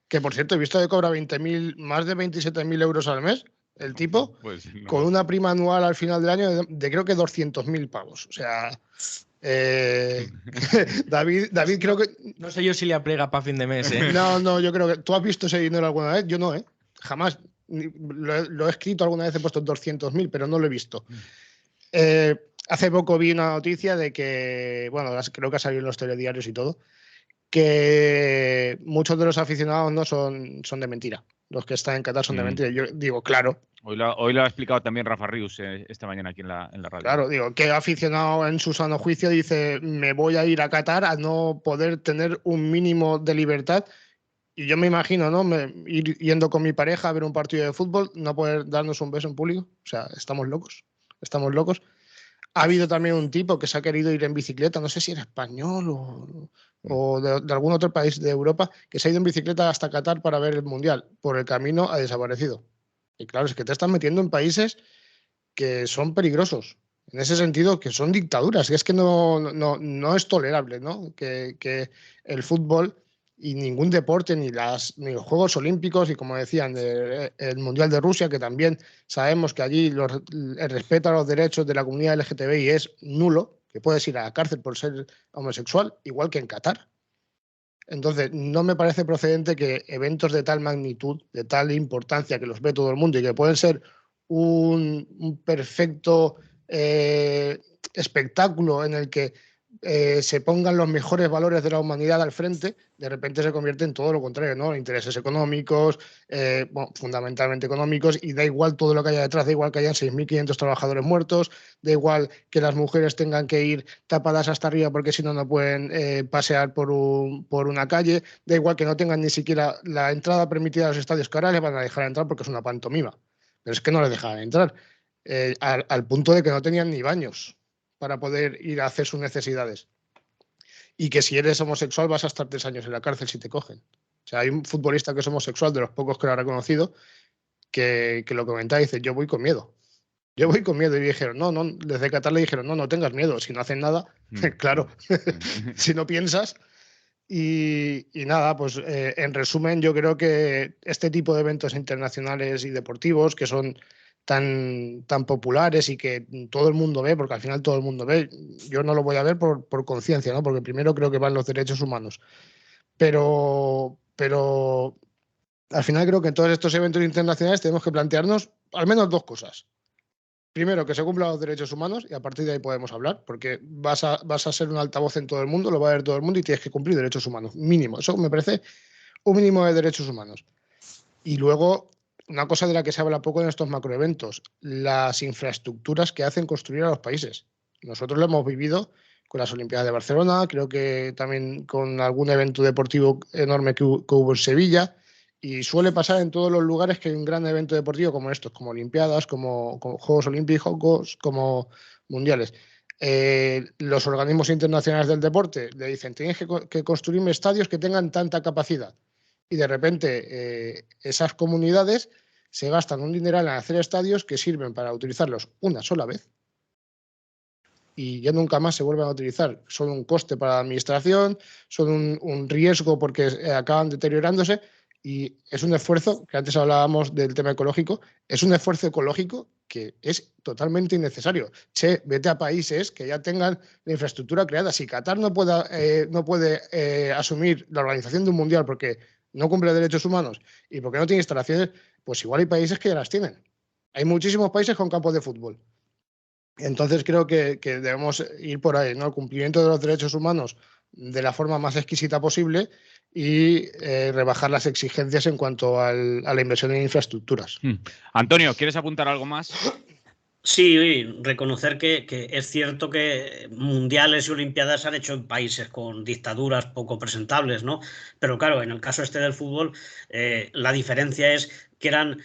Que, por cierto, he visto que cobra más de 27.000 euros al mes, el tipo, pues no. Con una prima anual al final del año de creo que 200.000 pavos. O sea, David creo que... No sé yo si le aplega para fin de mes, ¿eh? No, yo creo que... ¿Tú has visto ese dinero alguna vez? Yo no, ¿eh? Jamás. Lo he escrito alguna vez, he puesto 200.000, pero no lo he visto. Hace poco vi una noticia de que, creo que ha salido en los telediarios y todo, que muchos de los aficionados no son de mentira. Los que están en Qatar son de mentira. Yo digo, claro. Hoy lo ha explicado también Rafa Rius esta mañana aquí en la radio. Claro, digo, ¿qué aficionado en su sano juicio dice me voy a ir a Qatar a no poder tener un mínimo de libertad? Y yo me imagino, ¿no? Ir yendo con mi pareja a ver un partido de fútbol, no poder darnos un beso en público. O sea, estamos locos. Ha habido también un tipo que se ha querido ir en bicicleta, no sé si era español o de algún otro país de Europa, que se ha ido en bicicleta hasta Qatar para ver el Mundial. Por el camino ha desaparecido. Y claro, es que te estás metiendo en países que son peligrosos. En ese sentido, que son dictaduras. Y es que no es tolerable, ¿no? Que el fútbol y ningún deporte, ni los Juegos Olímpicos, y como decían, el Mundial de Rusia, que también sabemos que allí el respeto a los derechos de la comunidad LGTBI es nulo, que puedes ir a la cárcel por ser homosexual, igual que en Qatar. Entonces, no me parece procedente que eventos de tal magnitud, de tal importancia, que los ve todo el mundo y que pueden ser un perfecto espectáculo en el que se pongan los mejores valores de la humanidad al frente, de repente se convierte en todo lo contrario, ¿no? Intereses económicos, bueno, fundamentalmente económicos, y da igual todo lo que haya detrás, da igual que hayan 6.500 trabajadores muertos, da igual que las mujeres tengan que ir tapadas hasta arriba porque si no, no pueden pasear por una calle, da igual que no tengan ni siquiera la entrada permitida a los estadios, que ahora les van a dejar entrar porque es una pantomima, pero es que no les dejan entrar, al punto de que no tenían ni baños para poder ir a hacer sus necesidades. Y que si eres homosexual vas a estar 3 años en la cárcel si te cogen. O sea, hay un futbolista que es homosexual, de los pocos que lo ha reconocido, que lo comentaba y dice, yo voy con miedo. Yo voy con miedo. Y dijeron, no, desde Qatar le dijeron, no tengas miedo, si no hacen nada, claro, si no piensas. Y nada, pues en resumen, yo creo que este tipo de eventos internacionales y deportivos que son tan populares y que todo el mundo ve, porque al final todo el mundo ve, yo no lo voy a ver por conciencia, ¿no? Porque primero creo que van los derechos humanos. Pero al final creo que en todos estos eventos internacionales tenemos que plantearnos al menos 2 cosas. Primero, que se cumplan los derechos humanos y a partir de ahí podemos hablar, porque vas a ser un altavoz en todo el mundo, lo va a ver todo el mundo y tienes que cumplir derechos humanos, mínimo. Eso me parece un mínimo de derechos humanos. Y luego, una cosa de la que se habla poco en estos macroeventos, las infraestructuras que hacen construir a los países. Nosotros lo hemos vivido con las Olimpiadas de Barcelona, creo que también con algún evento deportivo enorme que hubo en Sevilla. Y suele pasar en todos los lugares que hay un gran evento deportivo como estos, como Olimpiadas, como Juegos Olímpicos, como Mundiales. Los organismos internacionales del deporte le dicen, tienes que construir estadios que tengan tanta capacidad. Y de repente esas comunidades se gastan un dineral en hacer estadios que sirven para utilizarlos una sola vez y ya nunca más se vuelven a utilizar. Son un coste para la administración, son un riesgo porque acaban deteriorándose. Y es un esfuerzo, que antes hablábamos del tema ecológico, es un esfuerzo ecológico que es totalmente innecesario. Vete a países que ya tengan la infraestructura creada. Si Qatar no puede asumir la organización de un mundial porque no cumple derechos humanos y porque no tiene instalaciones, pues igual hay países que ya las tienen. Hay muchísimos países con campos de fútbol. Entonces creo que debemos ir por ahí, ¿no? El cumplimiento de los derechos humanos de la forma más exquisita posible y rebajar las exigencias en cuanto a la inversión en infraestructuras. Antonio, ¿quieres apuntar algo más? Sí, reconocer que es cierto que mundiales y olimpiadas se han hecho en países con dictaduras poco presentables, ¿no? Pero claro, en el caso este del fútbol, la diferencia es que eran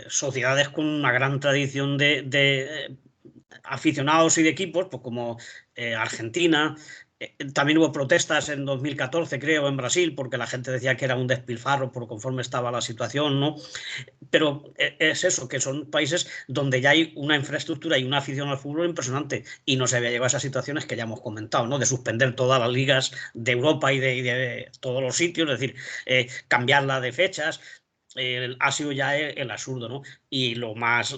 sociedades con una gran tradición de aficionados y de equipos, pues como Argentina. También hubo protestas en 2014, creo, en Brasil, porque la gente decía que era un despilfarro por conforme estaba la situación, ¿no? Pero es eso, que son países donde ya hay una infraestructura y una afición al fútbol impresionante y no se había llegado a esas situaciones que ya hemos comentado, ¿no? De suspender todas las ligas de Europa y de todos los sitios, es decir, cambiarla de fechas. Ha sido ya el absurdo, ¿no? Y lo más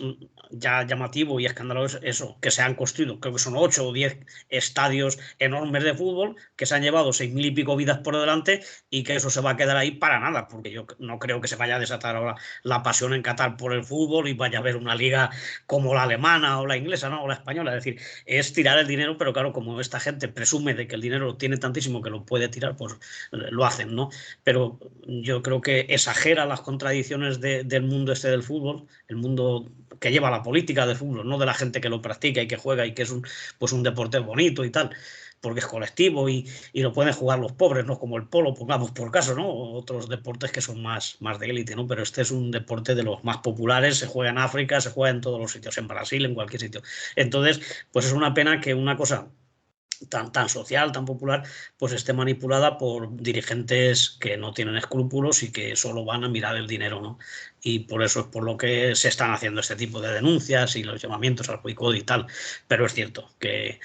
ya llamativo y escandaloso es eso, que se han construido, creo que son 8 o 10 estadios enormes de fútbol, que se han llevado 6.000 y pico vidas por delante y que eso se va a quedar ahí para nada, porque yo no creo que se vaya a desatar ahora la pasión en Qatar por el fútbol y vaya a haber una liga como la alemana o la inglesa, ¿no? O la española, es decir, es tirar el dinero, pero claro, como esta gente presume de que el dinero lo tiene tantísimo que lo puede tirar, pues lo hacen, ¿no? Pero yo creo que exagera las contradicciones del mundo este del fútbol, el mundo que lleva la política del fútbol, no de la gente que lo practica y que juega y que es pues un deporte bonito y tal, porque es colectivo y lo pueden jugar los pobres, ¿no? Como el polo, pongamos por caso, ¿no? Otros deportes que son más de élite, ¿no? Pero este es un deporte de los más populares, se juega en África, se juega en todos los sitios, en Brasil, en cualquier sitio. Entonces, pues es una pena que una cosa tan social, tan popular, pues esté manipulada por dirigentes que no tienen escrúpulos y que solo van a mirar el dinero, ¿no? Y por eso es por lo que se están haciendo este tipo de denuncias y los llamamientos al boicot y tal. Pero es cierto que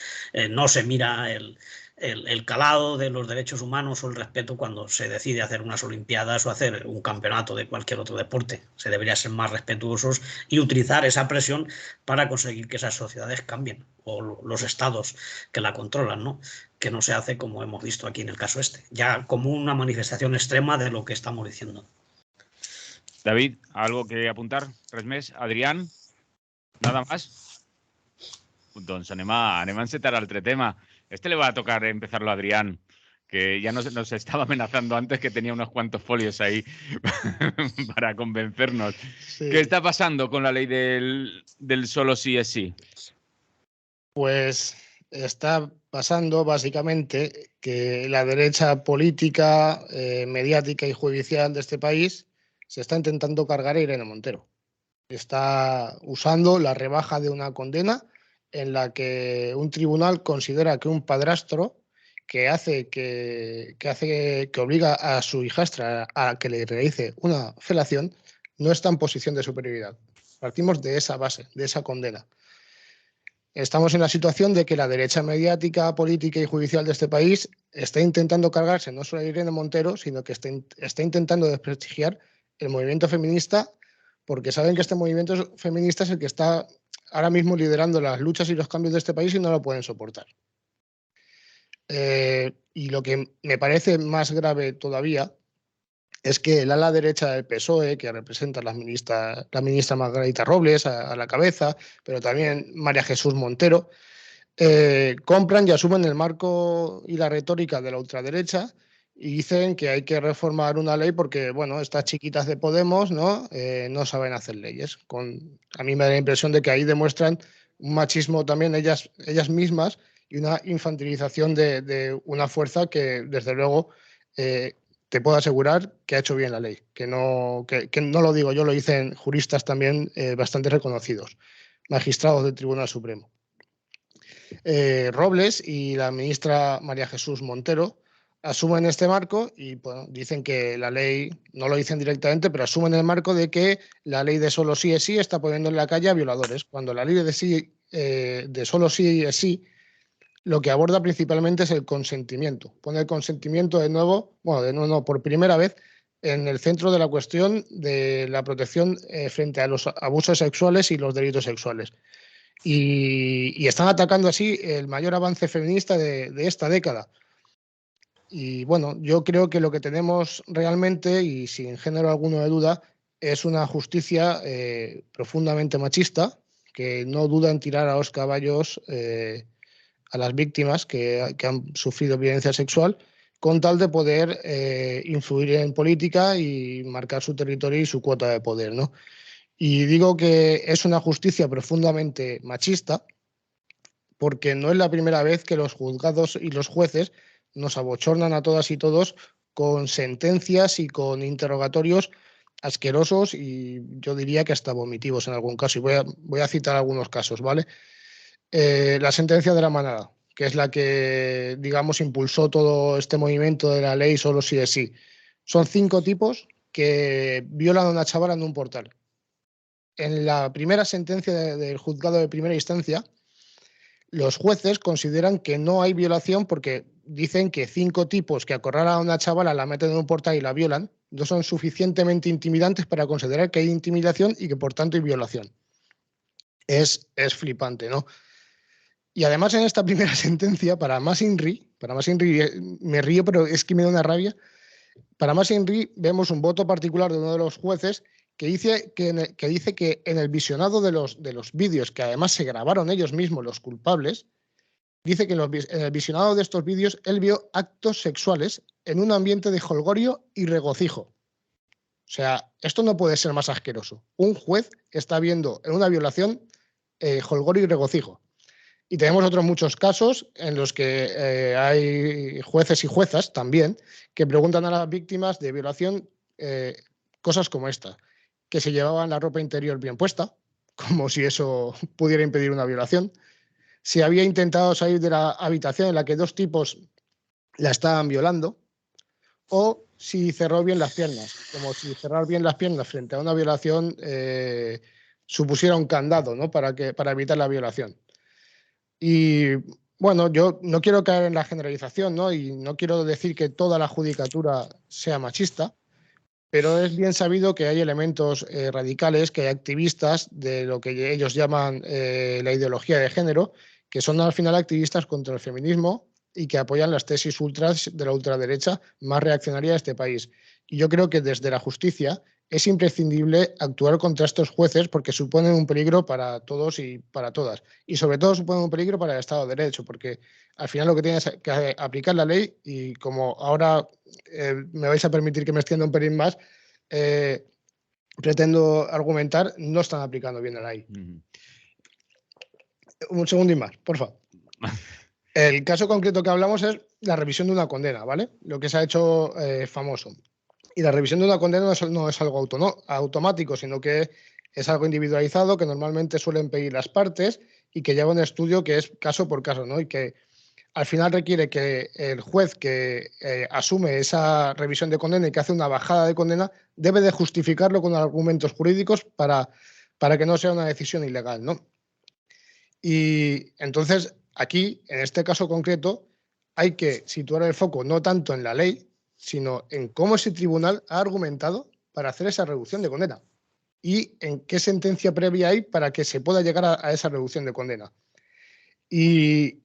no se mira el calado de los derechos humanos o el respeto cuando se decide hacer unas olimpiadas o hacer un campeonato de cualquier otro deporte. Se debería ser más respetuosos y utilizar esa presión para conseguir que esas sociedades cambien o los estados que la controlan, ¿no? Que no se hace como hemos visto aquí en el caso este, ya como una manifestación extrema de lo que estamos diciendo. David, ¿algo que apuntar? Res més? Adrián? Nada más? Doncs anem a encetar altre tema. Este le va a tocar empezarlo a Adrián, que ya nos estaba amenazando antes, que tenía unos cuantos folios ahí para convencernos. Sí. ¿Qué está pasando con la ley del solo sí es sí? Pues está pasando básicamente que la derecha política, mediática y judicial de este país se está intentando cargar a Irene Montero. Está usando la rebaja de una condena en la que un tribunal considera que un padrastro que obliga a su hijastra a que le realice una felación no está en posición de superioridad. Partimos de esa base, de esa condena. Estamos en la situación de que la derecha mediática, política y judicial de este país está intentando cargarse no solo a Irene Montero, sino que está intentando desprestigiar el movimiento feminista, porque saben que este movimiento feminista es el que está ahora mismo liderando las luchas y los cambios de este país y no lo pueden soportar. Y lo que me parece más grave todavía es que el ala derecha del PSOE, que representa la ministra Margarita Robles a la cabeza, pero también María Jesús Montero, compran y asumen el marco y la retórica de la ultraderecha y dicen que hay que reformar una ley porque, bueno, estas chiquitas de Podemos no saben hacer leyes. A mí me da la impresión de que ahí demuestran un machismo también ellas mismas y una infantilización de una fuerza que, desde luego, te puedo asegurar que ha hecho bien la ley, que no lo digo yo, lo dicen juristas también bastante reconocidos, magistrados del Tribunal Supremo. Robles y la ministra María Jesús Montero asumen este marco y bueno, dicen que la ley, no lo dicen directamente, pero asumen el marco de que la ley de solo sí es sí está poniendo en la calle a violadores, cuando la ley de solo sí es sí lo que aborda principalmente es el consentimiento. Pone el consentimiento por primera vez en el centro de la cuestión de la protección frente a los abusos sexuales y los delitos sexuales. Y están atacando así el mayor avance feminista de esta década. Y bueno, yo creo que lo que tenemos realmente, y sin género alguno de duda, es una justicia profundamente machista, que no duda en tirar a los caballos a las víctimas que han sufrido violencia sexual, con tal de poder influir en política y marcar su territorio y su cuota de poder, ¿no? Y digo que es una justicia profundamente machista porque no es la primera vez que los juzgados y los jueces nos abochornan a todas y todos con sentencias y con interrogatorios asquerosos y yo diría que hasta vomitivos en algún caso. Y voy a citar algunos casos, ¿vale? La sentencia de la manada, que es la que, digamos, impulsó todo este movimiento de la ley solo sí es sí. Son 5 tipos que violan a una chavala en un portal. En la primera sentencia del juzgado de primera instancia, los jueces consideran que no hay violación porque dicen que 5 tipos que acorralan a una chavala, la meten en un portal y la violan, no son suficientemente intimidantes para considerar que hay intimidación y que por tanto hay violación. Es flipante, ¿no? Y además en esta primera sentencia, para más Inri, me río, pero es que me da una rabia, para más Inri vemos un voto particular de uno de los jueces que dice que en el visionado de los vídeos, que además se grabaron ellos mismos, los culpables, dice que en el visionado de estos vídeos él vio actos sexuales en un ambiente de jolgorio y regocijo. O sea, esto no puede ser más asqueroso. Un juez está viendo en una violación jolgorio y regocijo. Y tenemos otros muchos casos en los que hay jueces y juezas también que preguntan a las víctimas de violación cosas como esta, que se llevaban la ropa interior bien puesta, como si eso pudiera impedir una violación, si había intentado salir de la habitación en la que 2 tipos la estaban violando, o si cerró bien las piernas, como si cerrar bien las piernas frente a una violación supusiera un candado, ¿no? para evitar la violación. Y bueno, yo no quiero caer en la generalización, ¿no? Y no quiero decir que toda la judicatura sea machista, pero es bien sabido que hay elementos radicales, que hay activistas de lo que ellos llaman la ideología de género, que son al final activistas contra el feminismo y que apoyan las tesis ultras de la ultraderecha más reaccionaria de este país. Y yo creo que desde la justicia es imprescindible actuar contra estos jueces porque suponen un peligro para todos y para todas. Y sobre todo suponen un peligro para el Estado de Derecho, porque al final lo que tienes que aplicar la ley, y como ahora me vais a permitir que me extienda un pelín más, pretendo argumentar, no están aplicando bien la ley. Un segundo y más, por favor. El caso concreto que hablamos es la revisión de una condena, ¿vale? Lo que se ha hecho famoso. Y la revisión de una condena no es algo automático, sino que es algo individualizado que normalmente suelen pedir las partes y que lleva un estudio que es caso por caso, ¿no? Y que al final requiere que el juez que asume esa revisión de condena y que hace una bajada de condena debe de justificarlo con argumentos jurídicos para que no sea una decisión ilegal, ¿no? Y entonces aquí, en este caso concreto, hay que situar el foco no tanto en la ley, sino en cómo ese tribunal ha argumentado para hacer esa reducción de condena y en qué sentencia previa hay para que se pueda llegar a esa reducción de condena. Y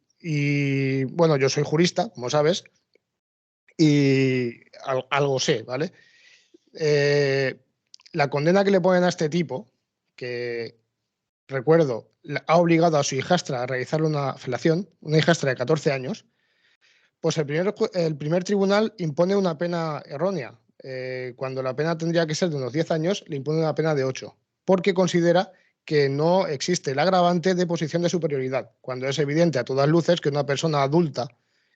bueno, yo soy jurista, como sabes, y algo sé, ¿vale? La condena que le ponen a este tipo, que recuerdo, ha obligado a su hijastra a realizarle una felación, una hijastra de 14 años, pues el primer tribunal impone una pena errónea. Cuando la pena tendría que ser de unos 10 años, le impone una pena de 8, porque considera que no existe el agravante de posición de superioridad, cuando es evidente a todas luces que una persona adulta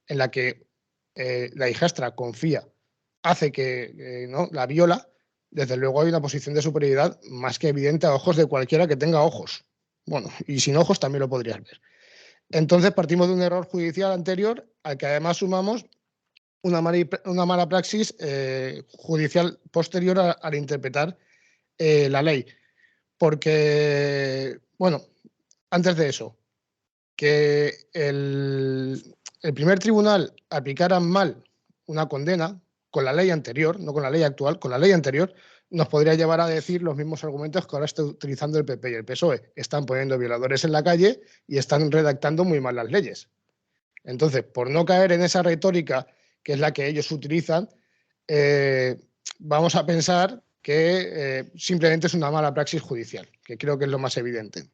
en la que la hijastra confía hace que no la viola, desde luego hay una posición de superioridad más que evidente a ojos de cualquiera que tenga ojos. Bueno, y sin ojos también lo podrías ver. Entonces partimos de un error judicial anterior al que además sumamos una mala praxis judicial posterior al interpretar la ley. Porque, bueno, antes de eso, que el primer tribunal aplicara mal una condena con la ley anterior, no con la ley actual, con la ley anterior, nos podría llevar a decir los mismos argumentos que ahora está utilizando el PP y el PSOE. Están poniendo violadores en la calle y están redactando muy mal las leyes. Entonces, por no caer en esa retórica que es la que ellos utilizan, vamos a pensar que simplemente es una mala praxis judicial, que creo que es lo más evidente.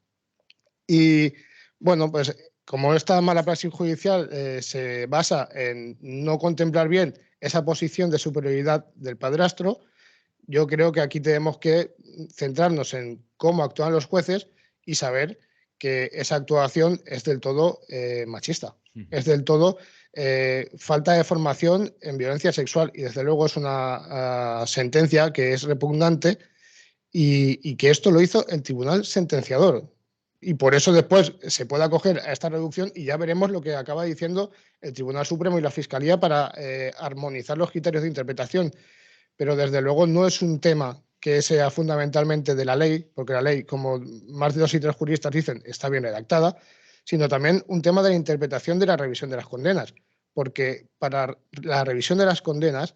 Y bueno, pues como esta mala praxis judicial se basa en no contemplar bien esa posición de superioridad del padrastro, yo creo que aquí tenemos que centrarnos en cómo actúan los jueces y saber que esa actuación es del todo machista, es del todo falta de formación en violencia sexual, y desde luego es una sentencia que es repugnante y que esto lo hizo el tribunal sentenciador. Y por eso después se puede acoger a esta reducción y ya veremos lo que acaba diciendo el Tribunal Supremo y la Fiscalía para armonizar los criterios de interpretación. Pero desde luego no es un tema que sea fundamentalmente de la ley, porque la ley, como más de 2 y 3 juristas dicen, está bien redactada, sino también un tema de la interpretación de la revisión de las condenas. Porque para la revisión de las condenas,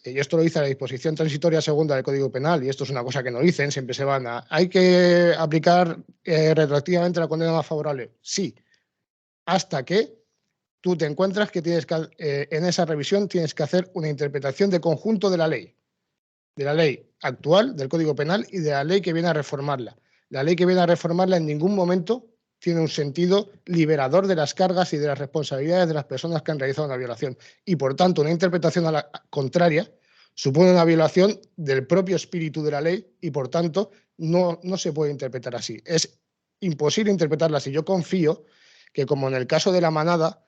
y esto lo dice la disposición transitoria segunda del Código Penal, y esto es una cosa que no dicen, siempre se van a... ¿Hay que aplicar retroactivamente la condena más favorable? Sí, hasta que tú te encuentras que tienes que, en esa revisión tienes que hacer una interpretación de conjunto de la ley actual, del Código Penal, y de la ley que viene a reformarla. La ley que viene a reformarla en ningún momento tiene un sentido liberador de las cargas y de las responsabilidades de las personas que han realizado una violación. Y, por tanto, una interpretación a la contraria supone una violación del propio espíritu de la ley y, por tanto, no se puede interpretar así. Es imposible interpretarla así. Yo confío que, como en el caso de la manada,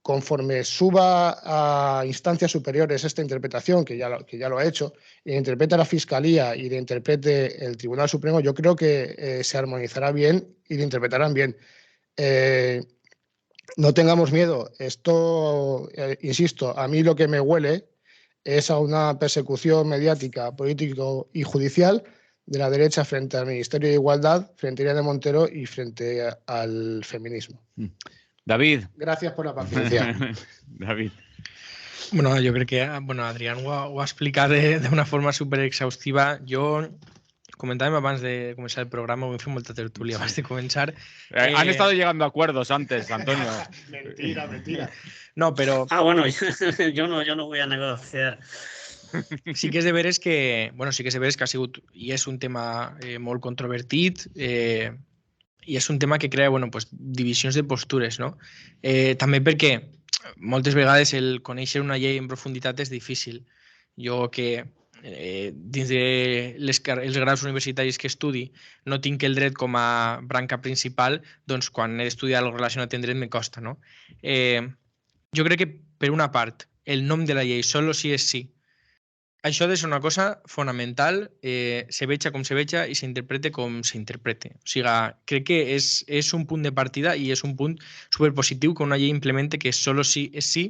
conforme suba a instancias superiores esta interpretación, que ya lo ha hecho, y la interprete la Fiscalía y la interprete el Tribunal Supremo, yo creo que se armonizará bien y la interpretarán bien. No tengamos miedo. Esto, insisto, a mí lo que me huele es a una persecución mediática, político y judicial de la derecha frente al Ministerio de Igualdad, frente a Irene Montero y frente al feminismo. David. Gracias por la paciencia. David. Bueno, jo crec que Adrián ho ha explicat de una forma super exhaustiva. Jo comentàvem abans de començar el programa, ho hem fet molta tertúlia abans de començar. Han estado llegando a acuerdos antes, Antonio. Mentira. No, pero... bueno, yo no voy a negociar. Sí que és de veres que, sí que és de veres que ha sigut, i és un tema molt controvertit, i és un tema que crea divisions de postures, no? També perquè moltes vegades el conèixer una llei en profunditat és difícil. Jo que dins de els graus universitaris que estudi no tinc el dret com a branca principal, doncs quan he d'estudiar el relacionat amb dret me costa, no? Jo crec que, per una part, el nom de la llei solo sí és sí. Això ha de ser una cosa fonamental, se veja com se veja i s'interprete com s'interprete. O sigui, crec que és un punt de partida i és un punt superpositiu que una llei implemente que solo sí és sí,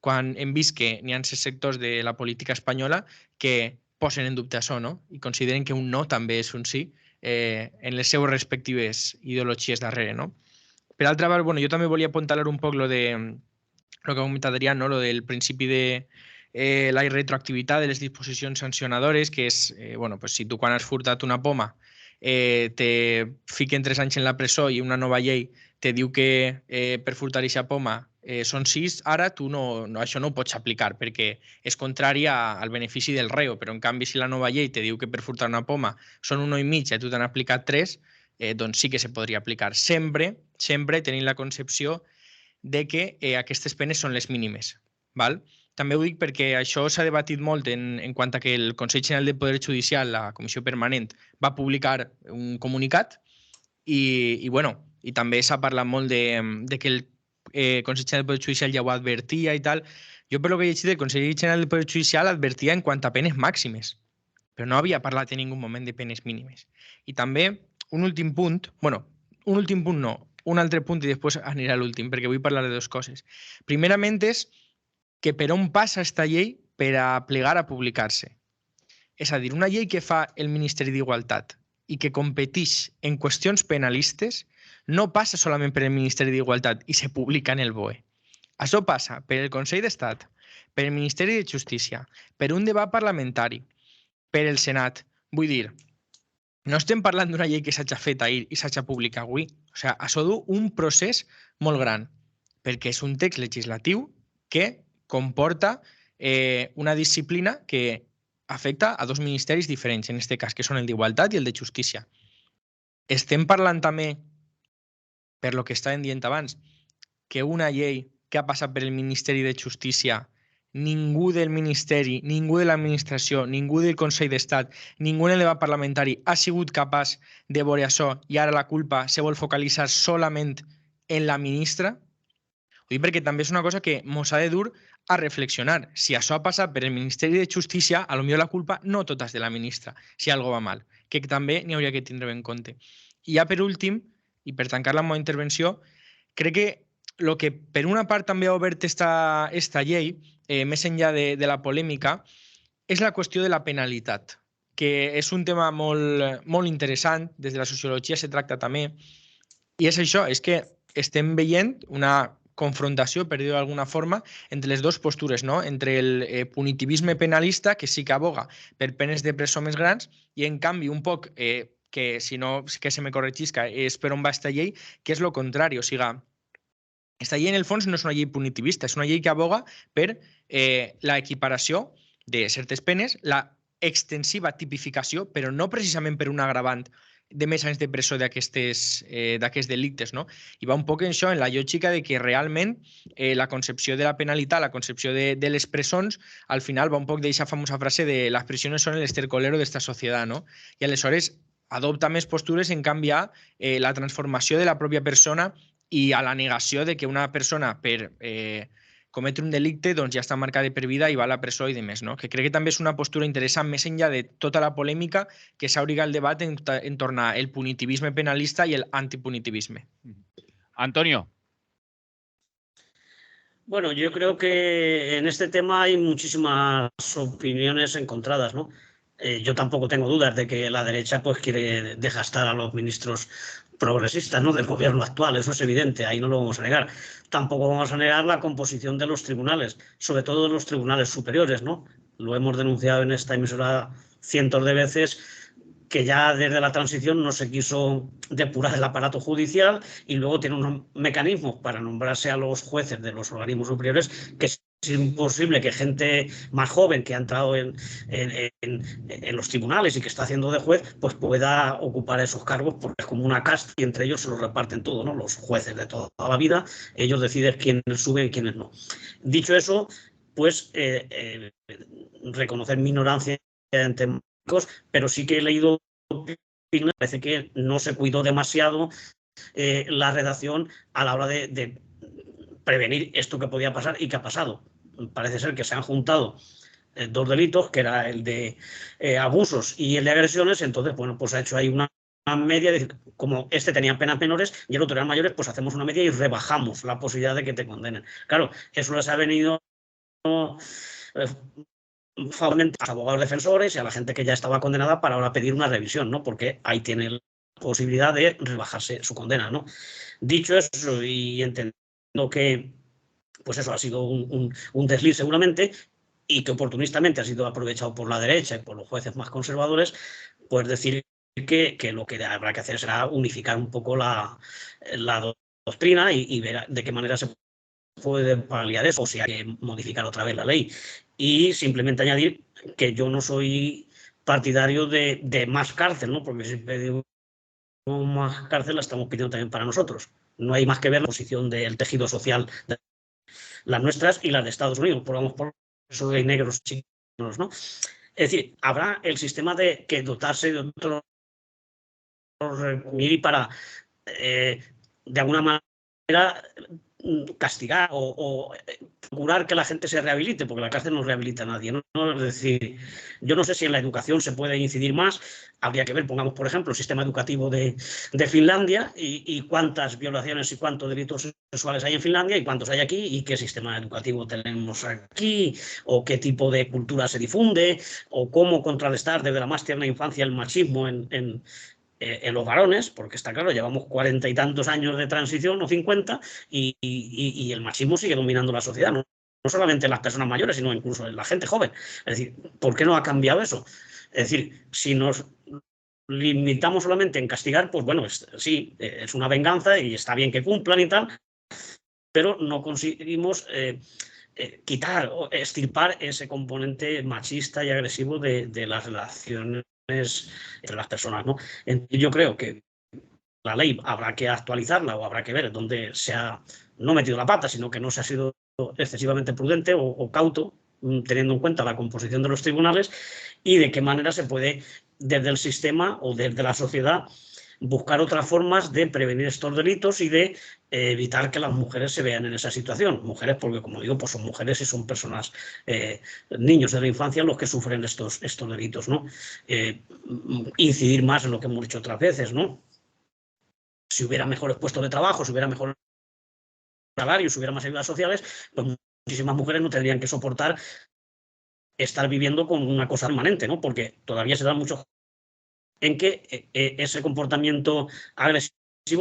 quan hem vist que n'hi ha sectors de la política espanyola que posen en dubte això, no? I consideren que un no també és un sí en les seues respectives ideologies darrere, no? Per altra part, jo també volia apuntalar un poc lo que ha comentat Adrián, no? Lo del principi de la retroactivitat de les disposicions sancionadores, que és, si tu quan has furtat una poma te fiquen 3 anys en la presó i una nova llei te diu que per furtar aquesta poma són 6, ara tu això no ho pots aplicar perquè és contrari al benefici del reo, però en canvi si la nova llei te diu que per furtar una poma són 1 i mig i tu t'han aplicat 3, doncs sí que se podria aplicar. Sempre tenint la concepció de que aquestes penes són les mínimes, val? També ho dic perquè això s'ha debatit molt en quant a que el Consell General del Poder Judicial, la Comissió Permanent, va publicar un comunicat i també s'ha parlat molt de que el Consell General del Poder Judicial ja ho advertia i tal. Jo, per lo que he llegit, el Consell General del Poder Judicial advertia en quant a penes màximes, però no havia parlat en ningú moment de penes mínimes. I també un últim punt, un altre punt i després anirà a l'últim, perquè vull parlar de 2 coses. Primerament és que per on passa aquesta llei per a plegar a publicar-se. És a dir, una llei que fa el Ministeri d'Igualtat i que competeix en qüestions penalistes no passa solament per el Ministeri d'Igualtat i se publica en el BOE. Això passa per el Consell d'Estat, per el Ministeri de Justícia, per un debat parlamentari, per el Senat. Vull dir, no estem parlant d'una llei que s'hagi fet ahir i s'hagi publicat avui. O sigui, això du un procés molt gran, perquè és un text legislatiu que comporta una disciplina que afecta a 2 ministeris diferents, en aquest cas, que són el d'Igualtat i el de Justícia. Estem parlant també, per lo que estàvem dient abans, que una llei que ha passat per el Ministeri de Justícia, ningú del Ministeri, ningú de l'administració, ningú del Consell d'Estat, ningú en el debat parlamentari ha sigut capaç de veure això i ara la culpa se vol focalitzar solament en la ministra? Ho dic perquè també és una cosa que ens ha de dur a reflexionar. Si això ha passat per el Ministeri de Justícia, potser la culpa no tota és de la ministra, si alguna va mal, que també n'hi hauria que tindre en compte. I ja per últim, i per tancar la meva intervenció, crec que el que per una part també ha obert esta llei, més enllà de la polèmica, és la qüestió de la penalitat, que és un tema molt interessant, des de la sociologia se tracta també, i és això, és que estem veient una confrontació, per dir-ho d'alguna forma, entre les 2 postures, no? Entre el punitivisme penalista, que sí que aboga per penes de presó més grans, i en canvi un poc, que si no que se me corregisca, és per on va aquesta llei, que és el contrari. O sigui, aquesta llei en el fons no és una llei punitivista, és una llei que aboga per la equiparació de certes penes, la extensiva tipificació, però no precisament per un agravant de més anys de presó d'aquests delictes, no? I va un poc en això, en la lògica de que realment la concepció de la penalitat, la concepció de les presons, al final va un poc d'aquesta famosa frase de las prisiones son el estercolero d'esta societat, no? I aleshores adopta més postures en canviar la transformació de la pròpia persona i a la negació de que una persona per cometre un delicte doncs ja està marcada per vida i va a la presó i demés, no? Que crec que també és una postura interessant més enllà de tota la polèmica que s'ha obert el debat en torno al punitivisme penalista i el antipunitivisme. Antonio. Bueno, yo creo que en este tema hay muchísimas opiniones encontradas, ¿no? Yo tampoco tengo dudas de que la derecha pues quiere desgastar a los ministros progresistas, ¿no? Del gobierno actual, eso es evidente, ahí no lo vamos a negar. Tampoco vamos a negar la composición de los tribunales, sobre todo de los tribunales superiores, ¿no? Lo hemos denunciado en esta emisora cientos de veces, que ya desde la transición no se quiso depurar el aparato judicial y luego tiene unos mecanismos para nombrarse a los jueces de los organismos superiores que imposible que gente más joven que ha entrado en los tribunales y que está haciendo de juez, pues pueda ocupar esos cargos, porque es como una casta y entre ellos se los reparten todo, ¿no? Los jueces de toda la vida, ellos deciden quiénes suben y quiénes no. Dicho eso, pues reconocer mi ignorancia en temas, pero sí que he leído, parece que no se cuidó demasiado la redacción a la hora de prevenir esto que podía pasar y que ha pasado. Parece ser que se han juntado dos delitos, que era el de abusos y el de agresiones, entonces, bueno, pues ha hecho ahí una media, como este tenía penas menores y el otro eran mayores, pues hacemos una media y rebajamos la posibilidad de que te condenen. Claro, eso les ha venido favorablemente a los abogados defensores y a la gente que ya estaba condenada para ahora pedir una revisión, ¿no? Porque ahí tiene la posibilidad de rebajarse su condena, ¿no? Dicho eso, y entendiendo que pues eso ha sido un desliz seguramente y que oportunistamente ha sido aprovechado por la derecha y por los jueces más conservadores, pues decir que lo que habrá que hacer será unificar un poco la doctrina y ver de qué manera se puede paliar eso, o si hay que modificar otra vez la ley. Y simplemente añadir que yo no soy partidario de más cárcel, ¿no? Porque si pedimos más cárcel la estamos pidiendo también para nosotros. No hay más que ver la posición del tejido social de las nuestras y las de Estados Unidos, por eso hay negros chinos, ¿no? Es decir, habrá el sistema de que dotarse de otros y para, de alguna manera, castigar o procurar que la gente se rehabilite, porque la cárcel no rehabilita a nadie, ¿no? Es decir, yo no sé si en la educación se puede incidir más, habría que ver, pongamos por ejemplo, el sistema educativo de Finlandia y cuántas violaciones y cuántos delitos sexuales hay en Finlandia y cuántos hay aquí y qué sistema educativo tenemos aquí o qué tipo de cultura se difunde o cómo contrarrestar desde la más tierna infancia el machismo en los varones, porque está claro, llevamos 40 y tantos años de transición o 50 y el machismo sigue dominando la sociedad, no solamente en las personas mayores, sino incluso en la gente joven. Es decir, ¿por qué no ha cambiado eso? Es decir, si nos limitamos solamente en castigar, pues bueno, sí, es una venganza y está bien que cumplan y tal, pero no conseguimos quitar o extirpar ese componente machista y agresivo de las relaciones entre las personas, ¿no? Yo creo que la ley habrá que actualizarla o habrá que ver dónde se ha no metido la pata, sino que no se ha sido excesivamente prudente o cauto, teniendo en cuenta la composición de los tribunales y de qué manera se puede, desde el sistema o desde la sociedad, buscar otras formas de prevenir estos delitos y de evitar que las mujeres se vean en esa situación. Mujeres, porque como digo, pues son mujeres y son personas, niños de la infancia los que sufren estos delitos, ¿no? Incidir más en lo que hemos dicho otras veces, ¿no? Si hubiera mejores puestos de trabajo, si hubiera mejores salarios, si hubiera más ayudas sociales, pues muchísimas mujeres no tendrían que soportar estar viviendo con una cosa permanente, ¿no? Porque todavía se dan muchos en que ese comportamiento agresivo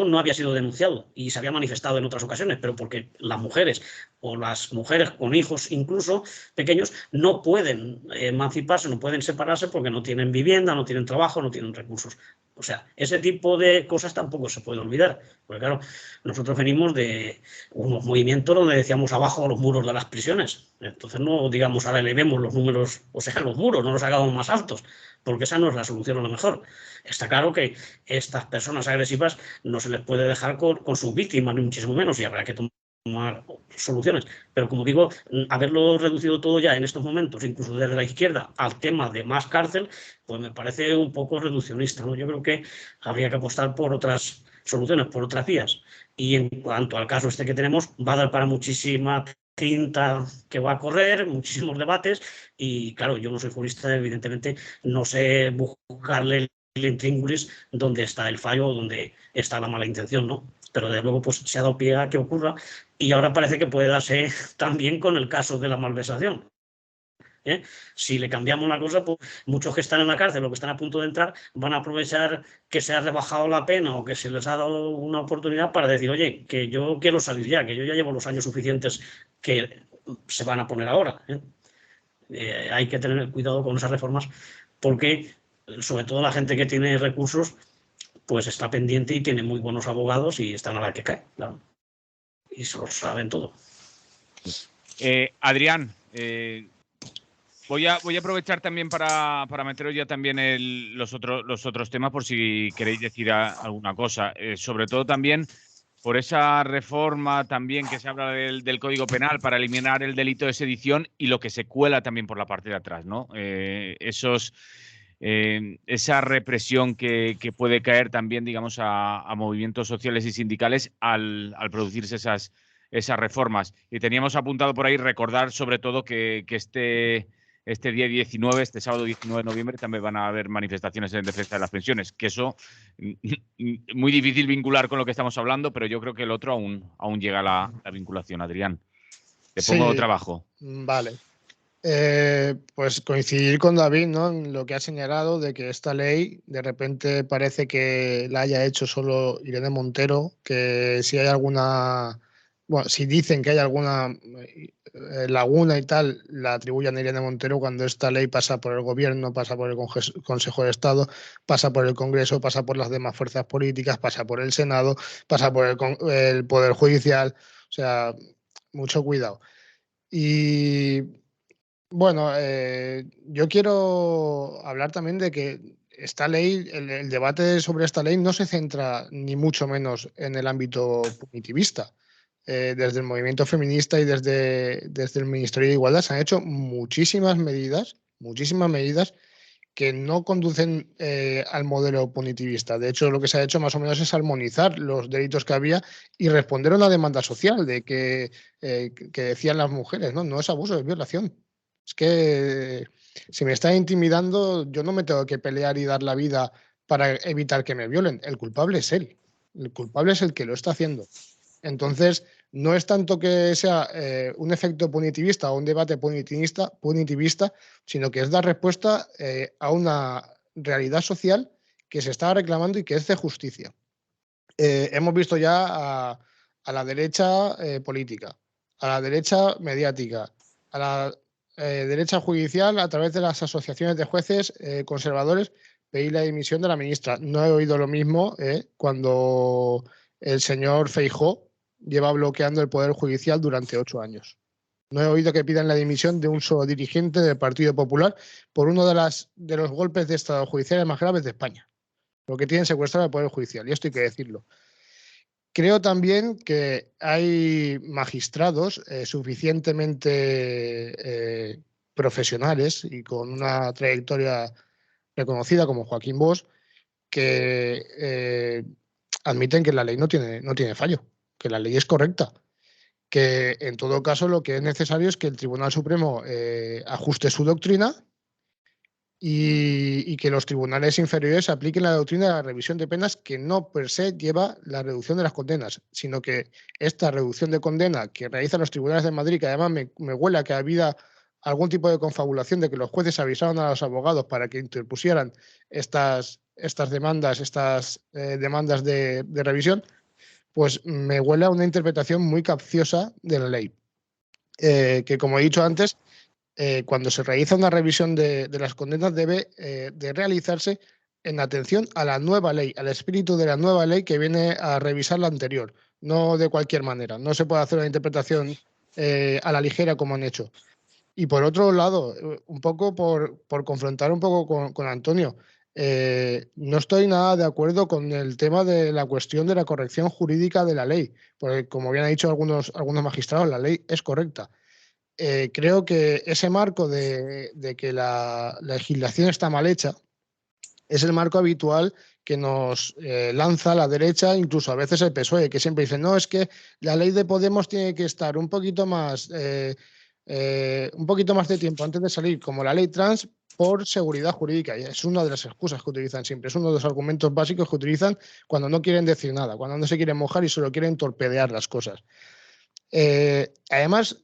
no había sido denunciado y se había manifestado en otras ocasiones, pero porque las mujeres o las mujeres con hijos incluso pequeños no pueden emanciparse, no pueden separarse porque no tienen vivienda, no tienen trabajo, no tienen recursos. O sea, ese tipo de cosas tampoco se puede olvidar, porque claro, nosotros venimos de unos movimientos donde decíamos abajo los muros de las prisiones, entonces no digamos ahora elevemos los números, o sea, los muros, no los hagamos más altos, porque esa no es la solución a lo mejor. Está claro que estas personas agresivas no se les puede dejar con sus víctimas, ni muchísimo menos, y habrá que tomar soluciones. Pero como digo, haberlo reducido todo ya en estos momentos, incluso desde la izquierda, al tema de más cárcel, pues me parece un poco reduccionista, ¿no? Yo creo que habría que apostar por otras soluciones, por otras vías. Y en cuanto al caso este que tenemos, va a dar para muchísima tinta que va a correr, muchísimos debates y claro, yo no soy jurista, evidentemente no sé buscarle el intríngulis donde está el fallo, donde está la mala intención, ¿no? Pero desde luego pues se ha dado pie a que ocurra y ahora parece que puede darse también con el caso de la malversación. Si le cambiamos la cosa, pues muchos que están en la cárcel o que están a punto de entrar van a aprovechar que se ha rebajado la pena o que se les ha dado una oportunidad para decir, oye, que yo quiero salir ya, que yo ya llevo los años suficientes que se van a poner ahora. Hay que tener cuidado con esas reformas porque sobre todo la gente que tiene recursos pues está pendiente y tiene muy buenos abogados y están a la que cae, claro. Y se lo saben todo. Adrián, voy a aprovechar también para meteros ya también los otros temas por si queréis decir alguna cosa. Sobre todo también por esa reforma también que se habla del Código Penal para eliminar el delito de sedición y lo que se cuela también por la parte de atrás, ¿no? Esa represión que puede caer también, digamos, a movimientos sociales y sindicales al producirse esas reformas. Y teníamos apuntado por ahí recordar sobre todo que este día 19, este sábado 19 de noviembre, también van a haber manifestaciones en defensa de las pensiones, que eso muy difícil vincular con lo que estamos hablando, pero yo creo que el otro aún llega la vinculación, Adrián. Te pongo trabajo. Vale. Pues coincidir con David, ¿no? En lo que ha señalado de que esta ley de repente parece que la haya hecho solo Irene Montero, que si hay alguna, bueno, si dicen que hay alguna laguna y tal, la atribuyen a Irene Montero cuando esta ley pasa por el gobierno, pasa por el Consejo de Estado, pasa por el Congreso, pasa por las demás fuerzas políticas, pasa por el Senado, pasa por el Poder Judicial, o sea, mucho cuidado. Y bueno, yo quiero hablar también de que esta ley, el debate sobre esta ley no se centra ni mucho menos en el ámbito punitivista. Desde el movimiento feminista y desde el Ministerio de Igualdad se han hecho muchísimas medidas que no conducen al modelo punitivista. De hecho, lo que se ha hecho más o menos es armonizar los delitos que había y responder a una demanda social de que decían las mujeres, no es abuso, es violación. Es que si me están intimidando, yo no me tengo que pelear y dar la vida para evitar que me violen. El culpable es él. El culpable es el que lo está haciendo. Entonces, no es tanto que sea un efecto punitivista o un debate punitivista, sino que es dar respuesta a una realidad social que se está reclamando y que es de justicia. Hemos visto ya a la derecha política, a la derecha mediática, a la derecha judicial a través de las asociaciones de jueces conservadores pedir la dimisión de la ministra. No he oído lo mismo cuando el señor Feijóo lleva bloqueando el Poder Judicial durante 8 años. No he oído que pidan la dimisión de un solo dirigente del Partido Popular por uno de los golpes de Estado judiciales más graves de España. Lo que tienen secuestrado el Poder Judicial, y esto hay que decirlo. Creo también que hay magistrados suficientemente profesionales y con una trayectoria reconocida como Joaquín Bosch que admiten que la ley no tiene fallo, que la ley es correcta, que en todo caso lo que es necesario es que el Tribunal Supremo ajuste su doctrina y que los tribunales inferiores apliquen la doctrina de la revisión de penas, que no per se lleva la reducción de las condenas, sino que esta reducción de condena que realizan los tribunales de Madrid, que además me huele a que había algún tipo de confabulación de que los jueces avisaron a los abogados para que interpusieran estas demandas, demandas de revisión, pues me huele a una interpretación muy capciosa de la ley. Que como he dicho antes, cuando se realiza una revisión de las condenas debe de realizarse en atención a la nueva ley, al espíritu de la nueva ley que viene a revisar la anterior, no de cualquier manera. No se puede hacer una interpretación a la ligera como han hecho. Y por otro lado, un poco por confrontar un poco con Antonio, no estoy nada de acuerdo con el tema de la cuestión de la corrección jurídica de la ley, porque como bien han dicho algunos magistrados, la ley es correcta. Creo que ese marco de que la legislación está mal hecha es el marco habitual que nos lanza la derecha, incluso a veces el PSOE, que siempre dice, no, es que la ley de Podemos tiene que estar un poquito más de tiempo antes de salir, como la ley trans, por seguridad jurídica. Y es una de las excusas que utilizan siempre, es uno de los argumentos básicos que utilizan cuando no quieren decir nada, cuando no se quieren mojar y solo quieren torpedear las cosas. Además,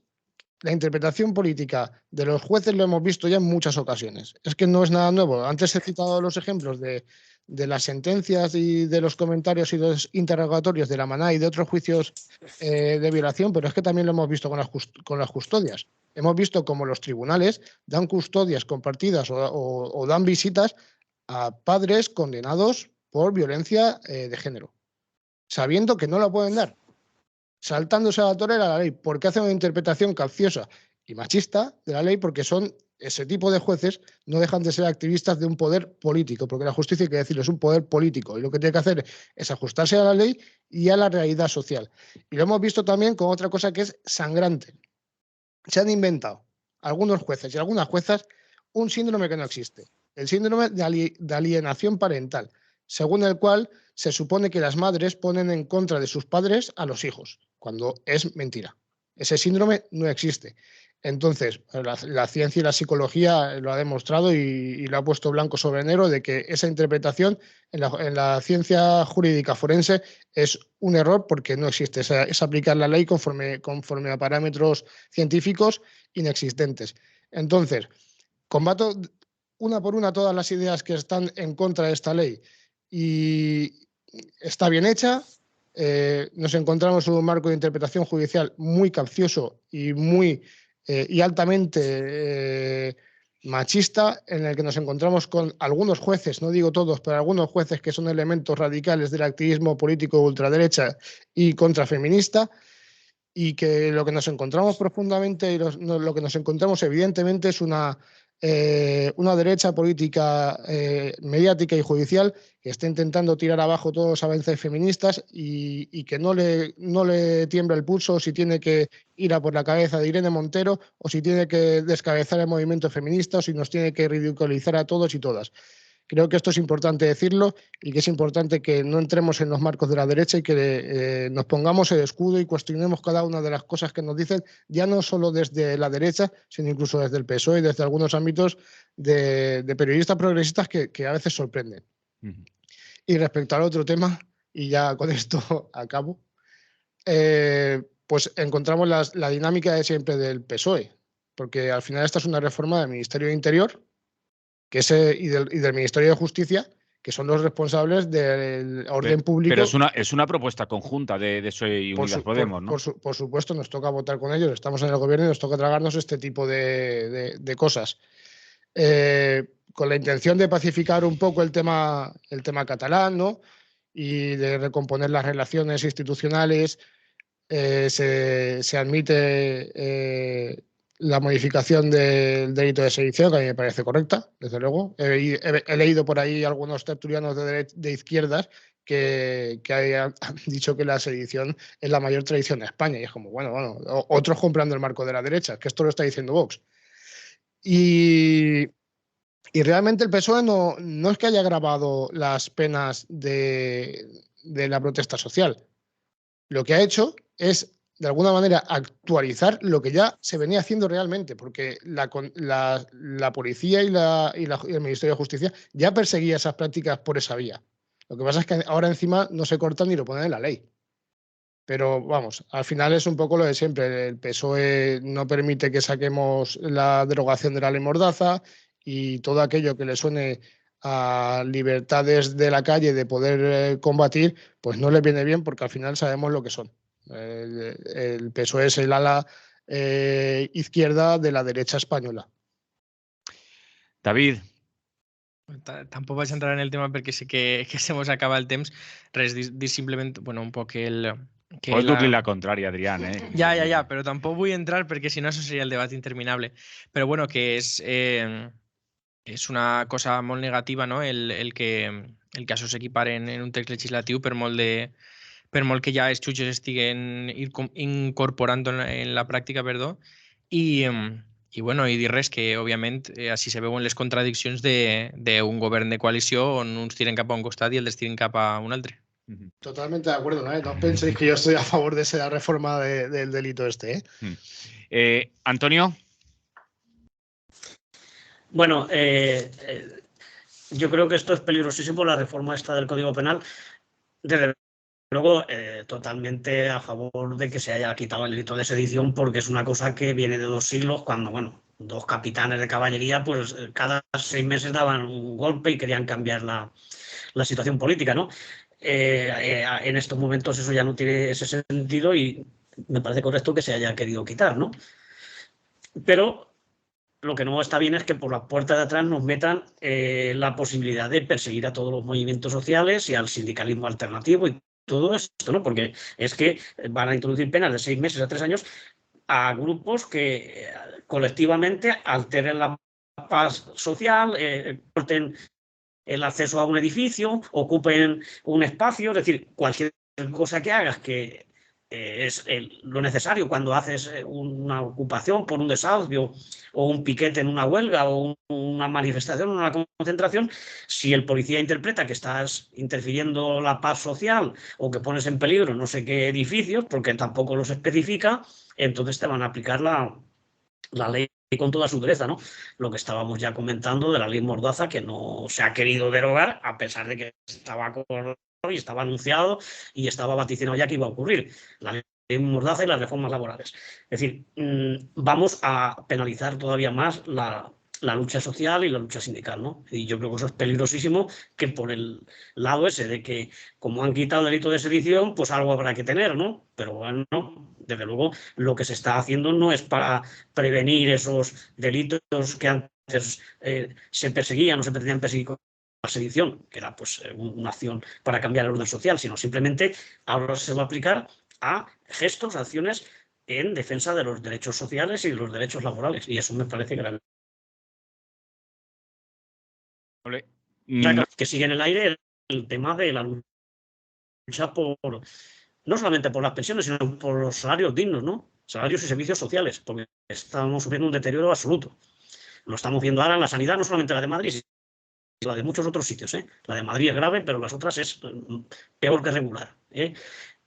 la interpretación política de los jueces lo hemos visto ya en muchas ocasiones. Es que no es nada nuevo. Antes he citado los ejemplos de las sentencias y de los comentarios y los interrogatorios de la Maná y de otros juicios de violación, pero es que también lo hemos visto con las custodias. Hemos visto cómo los tribunales dan custodias compartidas o dan visitas a padres condenados por violencia de género, sabiendo que no la pueden dar. saltándose a la torera la ley, porque hacen una interpretación capciosa y machista de la ley, porque son ese tipo de jueces no dejan de ser activistas de un poder político, porque la justicia, hay que decirlo, es un poder político y lo que tiene que hacer es ajustarse a la ley y a la realidad social. Y lo hemos visto también con otra cosa que es sangrante. Se han inventado algunos jueces y algunas juezas un síndrome que no existe, el síndrome de alienación parental, según el cual se supone que las madres ponen en contra de sus padres a los hijos, cuando es mentira. Ese síndrome no existe. Entonces, la ciencia y la psicología lo ha demostrado y lo ha puesto blanco sobre negro de que esa interpretación en la ciencia jurídica forense es un error porque no existe. Es aplicar la ley conforme a parámetros científicos inexistentes. Entonces, combato una por una todas las ideas que están en contra de esta ley y está bien hecha. Nos encontramos en un marco de interpretación judicial muy capcioso y y altamente machista, en el que nos encontramos con algunos jueces, no digo todos, pero algunos jueces que son elementos radicales del activismo político de ultraderecha y contrafeminista, y que lo que nos encontramos profundamente y lo que nos encontramos evidentemente es una derecha política, mediática y judicial que está intentando tirar abajo todos los avances feministas y que no le tiembla el pulso si tiene que ir a por la cabeza de Irene Montero o si tiene que descabezar el movimiento feminista o si nos tiene que ridiculizar a todos y todas. Creo que esto es importante decirlo y que es importante que no entremos en los marcos de la derecha y que nos pongamos el escudo y cuestionemos cada una de las cosas que nos dicen, ya no solo desde la derecha, sino incluso desde el PSOE y desde algunos ámbitos de periodistas progresistas que a veces sorprenden. Y respecto al otro tema, y ya con esto acabo, pues encontramos la dinámica de siempre del PSOE, porque al final esta es una reforma del Ministerio de Interior y del Ministerio de Justicia, que son los responsables del orden público. Pero es una propuesta conjunta de PSOE y Unidas Podemos, ¿no? Por supuesto, nos toca votar con ellos, estamos en el gobierno y nos toca tragarnos este tipo de cosas. Con la intención de pacificar un poco el tema catalán, ¿no? Y de recomponer las relaciones institucionales, se admite la modificación del delito de sedición, que a mí me parece correcta, desde luego. He leído por ahí algunos tertulianos de izquierdas que han dicho que la sedición es la mayor tradición de España. Y es como, bueno, otros comprando el marco de la derecha, que esto lo está diciendo Vox. Y realmente el PSOE no es que haya agravado las penas de la protesta social. Lo que ha hecho es, de alguna manera, actualizar lo que ya se venía haciendo realmente, porque la policía y el Ministerio de Justicia ya perseguía esas prácticas por esa vía. Lo que pasa es que ahora encima no se cortan ni lo ponen en la ley. Pero vamos, al final es un poco lo de siempre. El PSOE no permite que saquemos la derogación de la ley Mordaza y todo aquello que le suene a libertades de la calle de poder combatir, pues no le viene bien porque al final sabemos lo que son. El PSOE es el ala izquierda de la derecha española. David. Tampoc vaig entrar en el tema perquè sé que se mos acaba el temps. Res, dir simplement, bueno, un poc que Pots dur-li la contrària, Adrián, eh? Ja, però tampoc vull entrar perquè si no això seria el debat interminable. Però bueno, que és una cosa molt negativa, no? el que això s'equiparen en un text legislatiu per molt que ja els jutges estiguen incorporant en la pràctica, perdó, i dir res, que òbviament així se veuen les contradiccions d'un govern de coalició on uns tiren cap a un costat i altres tiren cap a un altre. Totalmente de acuerdo, ¿no? No penséis que yo estoy a favor de esa reforma del delito este, ¿eh? Antonio. Bueno, yo creo que esto es peligrosísimo, la reforma esta del Código Penal. Desde luego, totalmente a favor de que se haya quitado el delito de sedición, porque es una cosa que viene de 2 siglos, cuando, bueno, 2 capitanes de caballería, pues cada 6 meses daban un golpe y querían cambiar la situación política, ¿no? En estos momentos eso ya no tiene ese sentido y me parece correcto que se haya querido quitar, ¿no? Pero lo que no está bien es que por la puerta de atrás nos metan la posibilidad de perseguir a todos los movimientos sociales y al sindicalismo alternativo y todo esto, ¿no? Porque es que van a introducir penas de 6 meses a 3 años a grupos que colectivamente alteren la paz social, corten el acceso a un edificio, ocupen un espacio, es decir, cualquier cosa que hagas que es lo necesario cuando haces una ocupación por un desahucio o un piquete en una huelga o una manifestación, una concentración, si el policía interpreta que estás interfiriendo la paz social o que pones en peligro no sé qué edificios, porque tampoco los especifica, entonces te van a aplicar la ley con toda su dureza, ¿no? Lo que estábamos ya comentando de la ley Mordaza, que no se ha querido derogar, a pesar de que estaba acordado y estaba anunciado y estaba vaticinado ya que iba a ocurrir. La ley Mordaza y las reformas laborales. Es decir, vamos a penalizar todavía más la lucha social y la lucha sindical, ¿no? Y yo creo que eso es peligrosísimo, que por el lado ese de que como han quitado el delito de sedición, pues algo habrá que tener, ¿no? Pero bueno, desde luego lo que se está haciendo no es para prevenir esos delitos que antes se perseguían o se pretendían perseguir con la sedición, que era pues una acción para cambiar el orden social, sino simplemente ahora se va a aplicar a gestos, acciones en defensa de los derechos sociales y de los derechos laborales. Y eso me parece grave. Que sigue en el aire el tema de la lucha por, no solamente por las pensiones, sino por los salarios dignos, ¿no? Salarios y servicios sociales, porque estamos sufriendo un deterioro absoluto. Lo estamos viendo ahora en la sanidad, no solamente la de Madrid, sino la de muchos otros sitios. La de Madrid es grave, pero las otras es peor que regular.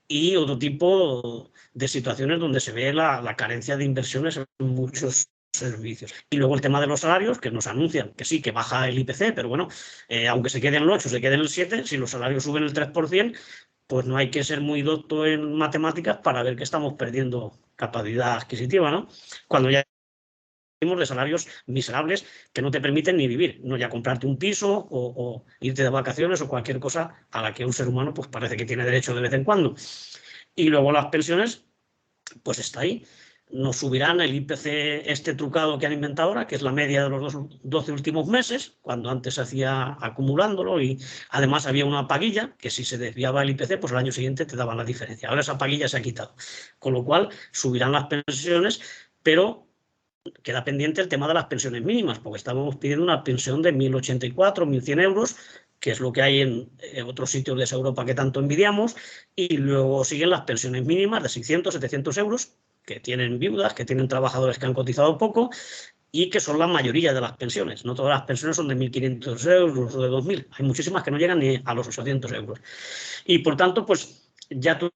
Y otro tipo de situaciones donde se ve la carencia de inversiones en muchos servicios. Y luego el tema de los salarios, que nos anuncian que sí, que baja el IPC, pero bueno, aunque se quede en el 8, se quede en el 7, si los salarios suben el 3%, pues no hay que ser muy docto en matemáticas para ver que estamos perdiendo capacidad adquisitiva, ¿no? Cuando ya de salarios miserables que no te permiten ni vivir, no ya comprarte un piso o irte de vacaciones o cualquier cosa a la que un ser humano pues parece que tiene derecho de vez en cuando. Y luego las pensiones, pues está ahí. Nos subirán el IPC este trucado que han inventado ahora, que es la media de los 12 últimos meses, cuando antes se hacía acumulándolo y además había una paguilla que si se desviaba el IPC, pues el año siguiente te daban la diferencia. Ahora esa paguilla se ha quitado. Con lo cual subirán las pensiones, pero queda pendiente el tema de las pensiones mínimas, porque estamos pidiendo una pensión de 1.084, 1.100 euros, que es lo que hay en otros sitios de esa Europa que tanto envidiamos, y luego siguen las pensiones mínimas de 600, 700 euros, que tienen viudas, que tienen trabajadores que han cotizado poco, y que son la mayoría de las pensiones. No todas las pensiones son de 1.500 euros o de 2.000. Hay muchísimas que no llegan ni a los 800 euros. Y por tanto, pues ya tuvimos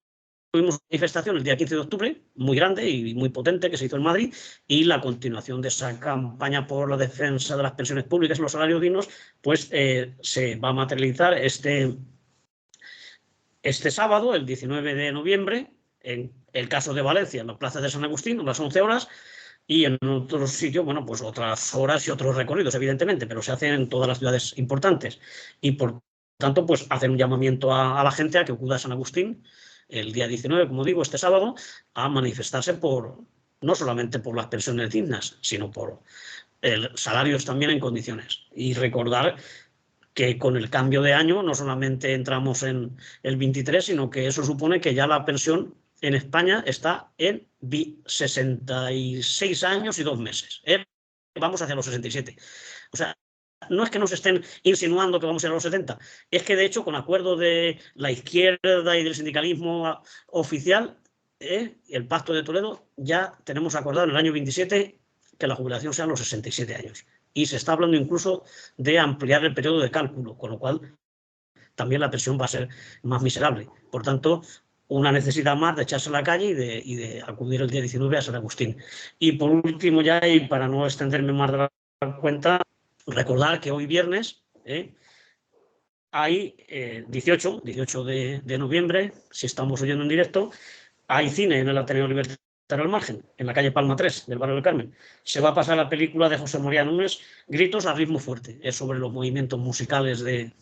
una manifestación el día 15 de octubre, muy grande y muy potente, que se hizo en Madrid, y la continuación de esa campaña por la defensa de las pensiones públicas y los salarios dignos, pues se va a materializar este sábado, el 19 de noviembre, en el caso de Valencia, en la Plaza de San Agustín, a las 11 horas, y en otros sitios, bueno, pues otras horas y otros recorridos, evidentemente, pero se hacen en todas las ciudades importantes. Y por tanto, pues hacen un llamamiento a la gente a que acuda a San Agustín el día 19, como digo, este sábado, a manifestarse no solamente por las pensiones dignas, sino por salarios también en condiciones. Y recordar que con el cambio de año no solamente entramos en el 23, sino que eso supone que ya la pensión en España está en 66 años y 2 meses. Vamos hacia los 67. O sea, no es que nos estén insinuando que vamos a ir a los 70, es que de hecho con acuerdo de la izquierda y del sindicalismo oficial, el Pacto de Toledo, ya tenemos acordado en el año 27 que la jubilación sea a los 67 años. Y se está hablando incluso de ampliar el periodo de cálculo, con lo cual también la pensión va a ser más miserable. Por tanto, una necesidad más de echarse a la calle y de acudir el día 19 a San Agustín. Y por último ya, y para no extenderme más de la cuenta, recordar que hoy viernes hay 18 de noviembre, si estamos oyendo en directo, hay cine en el Ateneo Libertario al Margen, en la calle Palma 3 del barrio del Carmen. Se va a pasar la película de José María Núñez, Gritos a ritmo fuerte. Es sobre los movimientos musicales de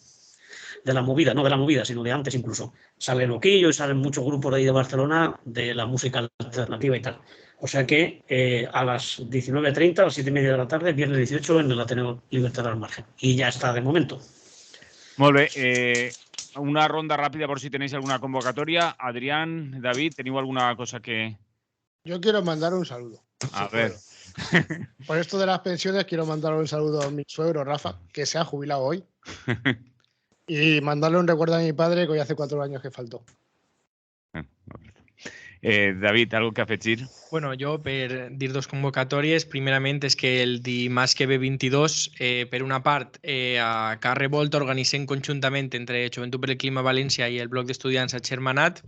la movida, no de la movida, sino de antes incluso. Sale Loquillo y salen muchos grupos de ahí de Barcelona de la música alternativa y tal. O sea que a las 19:30, a las 7:30 de la tarde, viernes 18, en el Ateneo Libertad al Margen. Y ya está de momento. Molt bé. una ronda rápida por si tenéis alguna convocatoria. Adrián, David, ¿tenéis alguna cosa que...? Yo quiero mandar un saludo. A ver. Por esto de las pensiones, quiero mandar un saludo a mi suegro, Rafa, que se ha jubilado hoy. Y mandarle un recuerdo a mi padre, que hoy hace 4 años que faltó. David, algo que afegir? Bueno, jo per dir dos convocatòries, primerament és que el dimarts que ve 22, per una part, a Car Revolta organitzem conjuntament entre Joventut per el Clima València i el Bloc d'Estudiants a Xermanat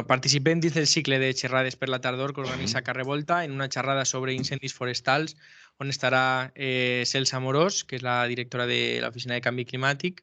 participem dins del cicle de xerrades per la tardor que organitza Car Revolta en una xerrada sobre incendis forestals on estarà Cels Amorós, que és la directora de l'Oficina de Canvi Climàtic,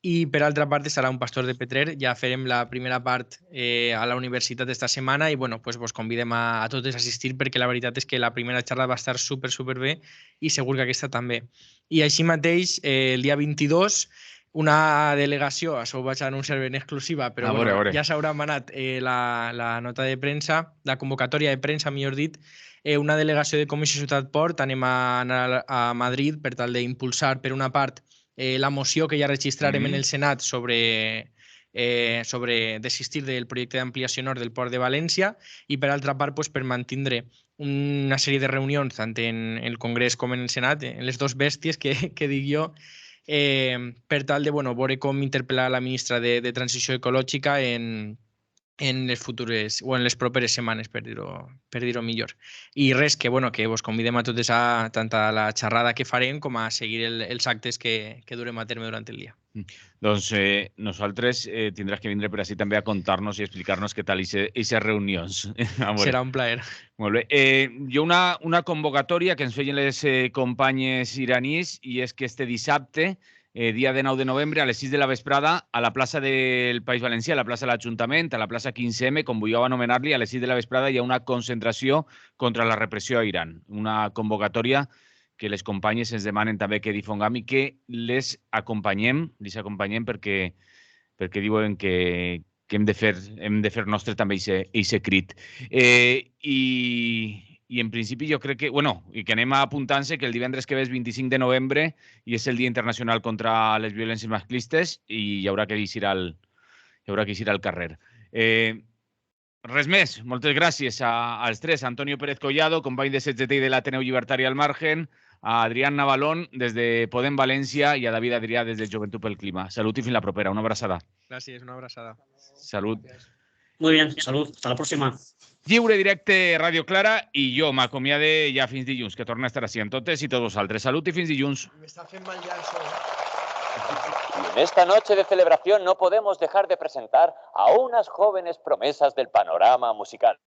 i per altra part estarà un pastor de Petrer. Ja farem la primera part a la universitat esta setmana i vos convidem a totes a assistir perquè la veritat és que la primera xerrada va estar super bé i segur que aquesta també. I així mateix, el dia 22, una delegació, això ho vaig anunciar en exclusiva, però ja s'haurà manat la nota de premsa, la convocatòria de premsa, millor dit, una delegació de Comissió Ciutat Port, anem a anar a Madrid per tal d'impulsar, per una part, la moció que ja registrarem en el Senat sobre desistir del projecte d'ampliació nord del Port de València i per altra part per mantindre una sèrie de reunions tant en el Congrés com en el Senat, en les dos bèsties que dic jo, per tal de veure com interpel·lar la ministra de Transició Ecològica en les futures o en les properes setmanes, per dir-ho millor. I res, que vos convidem a totes tant a la xerrada que farem com a seguir els actes que durem a terme durant el dia. Doncs nosaltres tindràs que vindre per així també a contar-nos i explicar-nos què tal aquestes reunions. Serà un plaer. Molt bé. Jo una convocatòria que ens feien les companyes iranís i és que este dissabte, dia de 9 de novembre, a les 6 de la vesprada, a la plaça del País Valencià, a la plaça de l'Ajuntament, a la plaça 15M, com vulgueu anomenar-li, a les 6 de la vesprada hi ha una concentració contra la repressió a Iran. Una convocatòria que les companyes ens demanen també que difongam i que les acompanyem perquè diuen que hem de fer nostre també aquest crit. I en principi jo crec que, i que anem apuntant-se que el divendres que ve és 25 de novembre i és el Dia Internacional contra les Violències Masclistes i hi haurà que eixir al carrer. Res més, moltes gràcies als tres, a Antonio Pérez Collado, company de CGT i de l'Ateneu Llibertari al Margen, a Adrián Navalón des de Podem València i a David Adrià des de Joventut pel Clima. Salut i fins la propera. Una abraçada. Gràcies, una abraçada. Salut. Muy bien, salud. Hasta la próxima. Lliure, directe, Ràdio Clara i jo m'acomiade ja fins dilluns, que torna a estar així amb totes i tots vosaltres. Salut i fins dilluns. M'està fent mal ja el sol. Y en esta noche de celebración no podemos dejar de presentar a unas jóvenes promesas del panorama musical.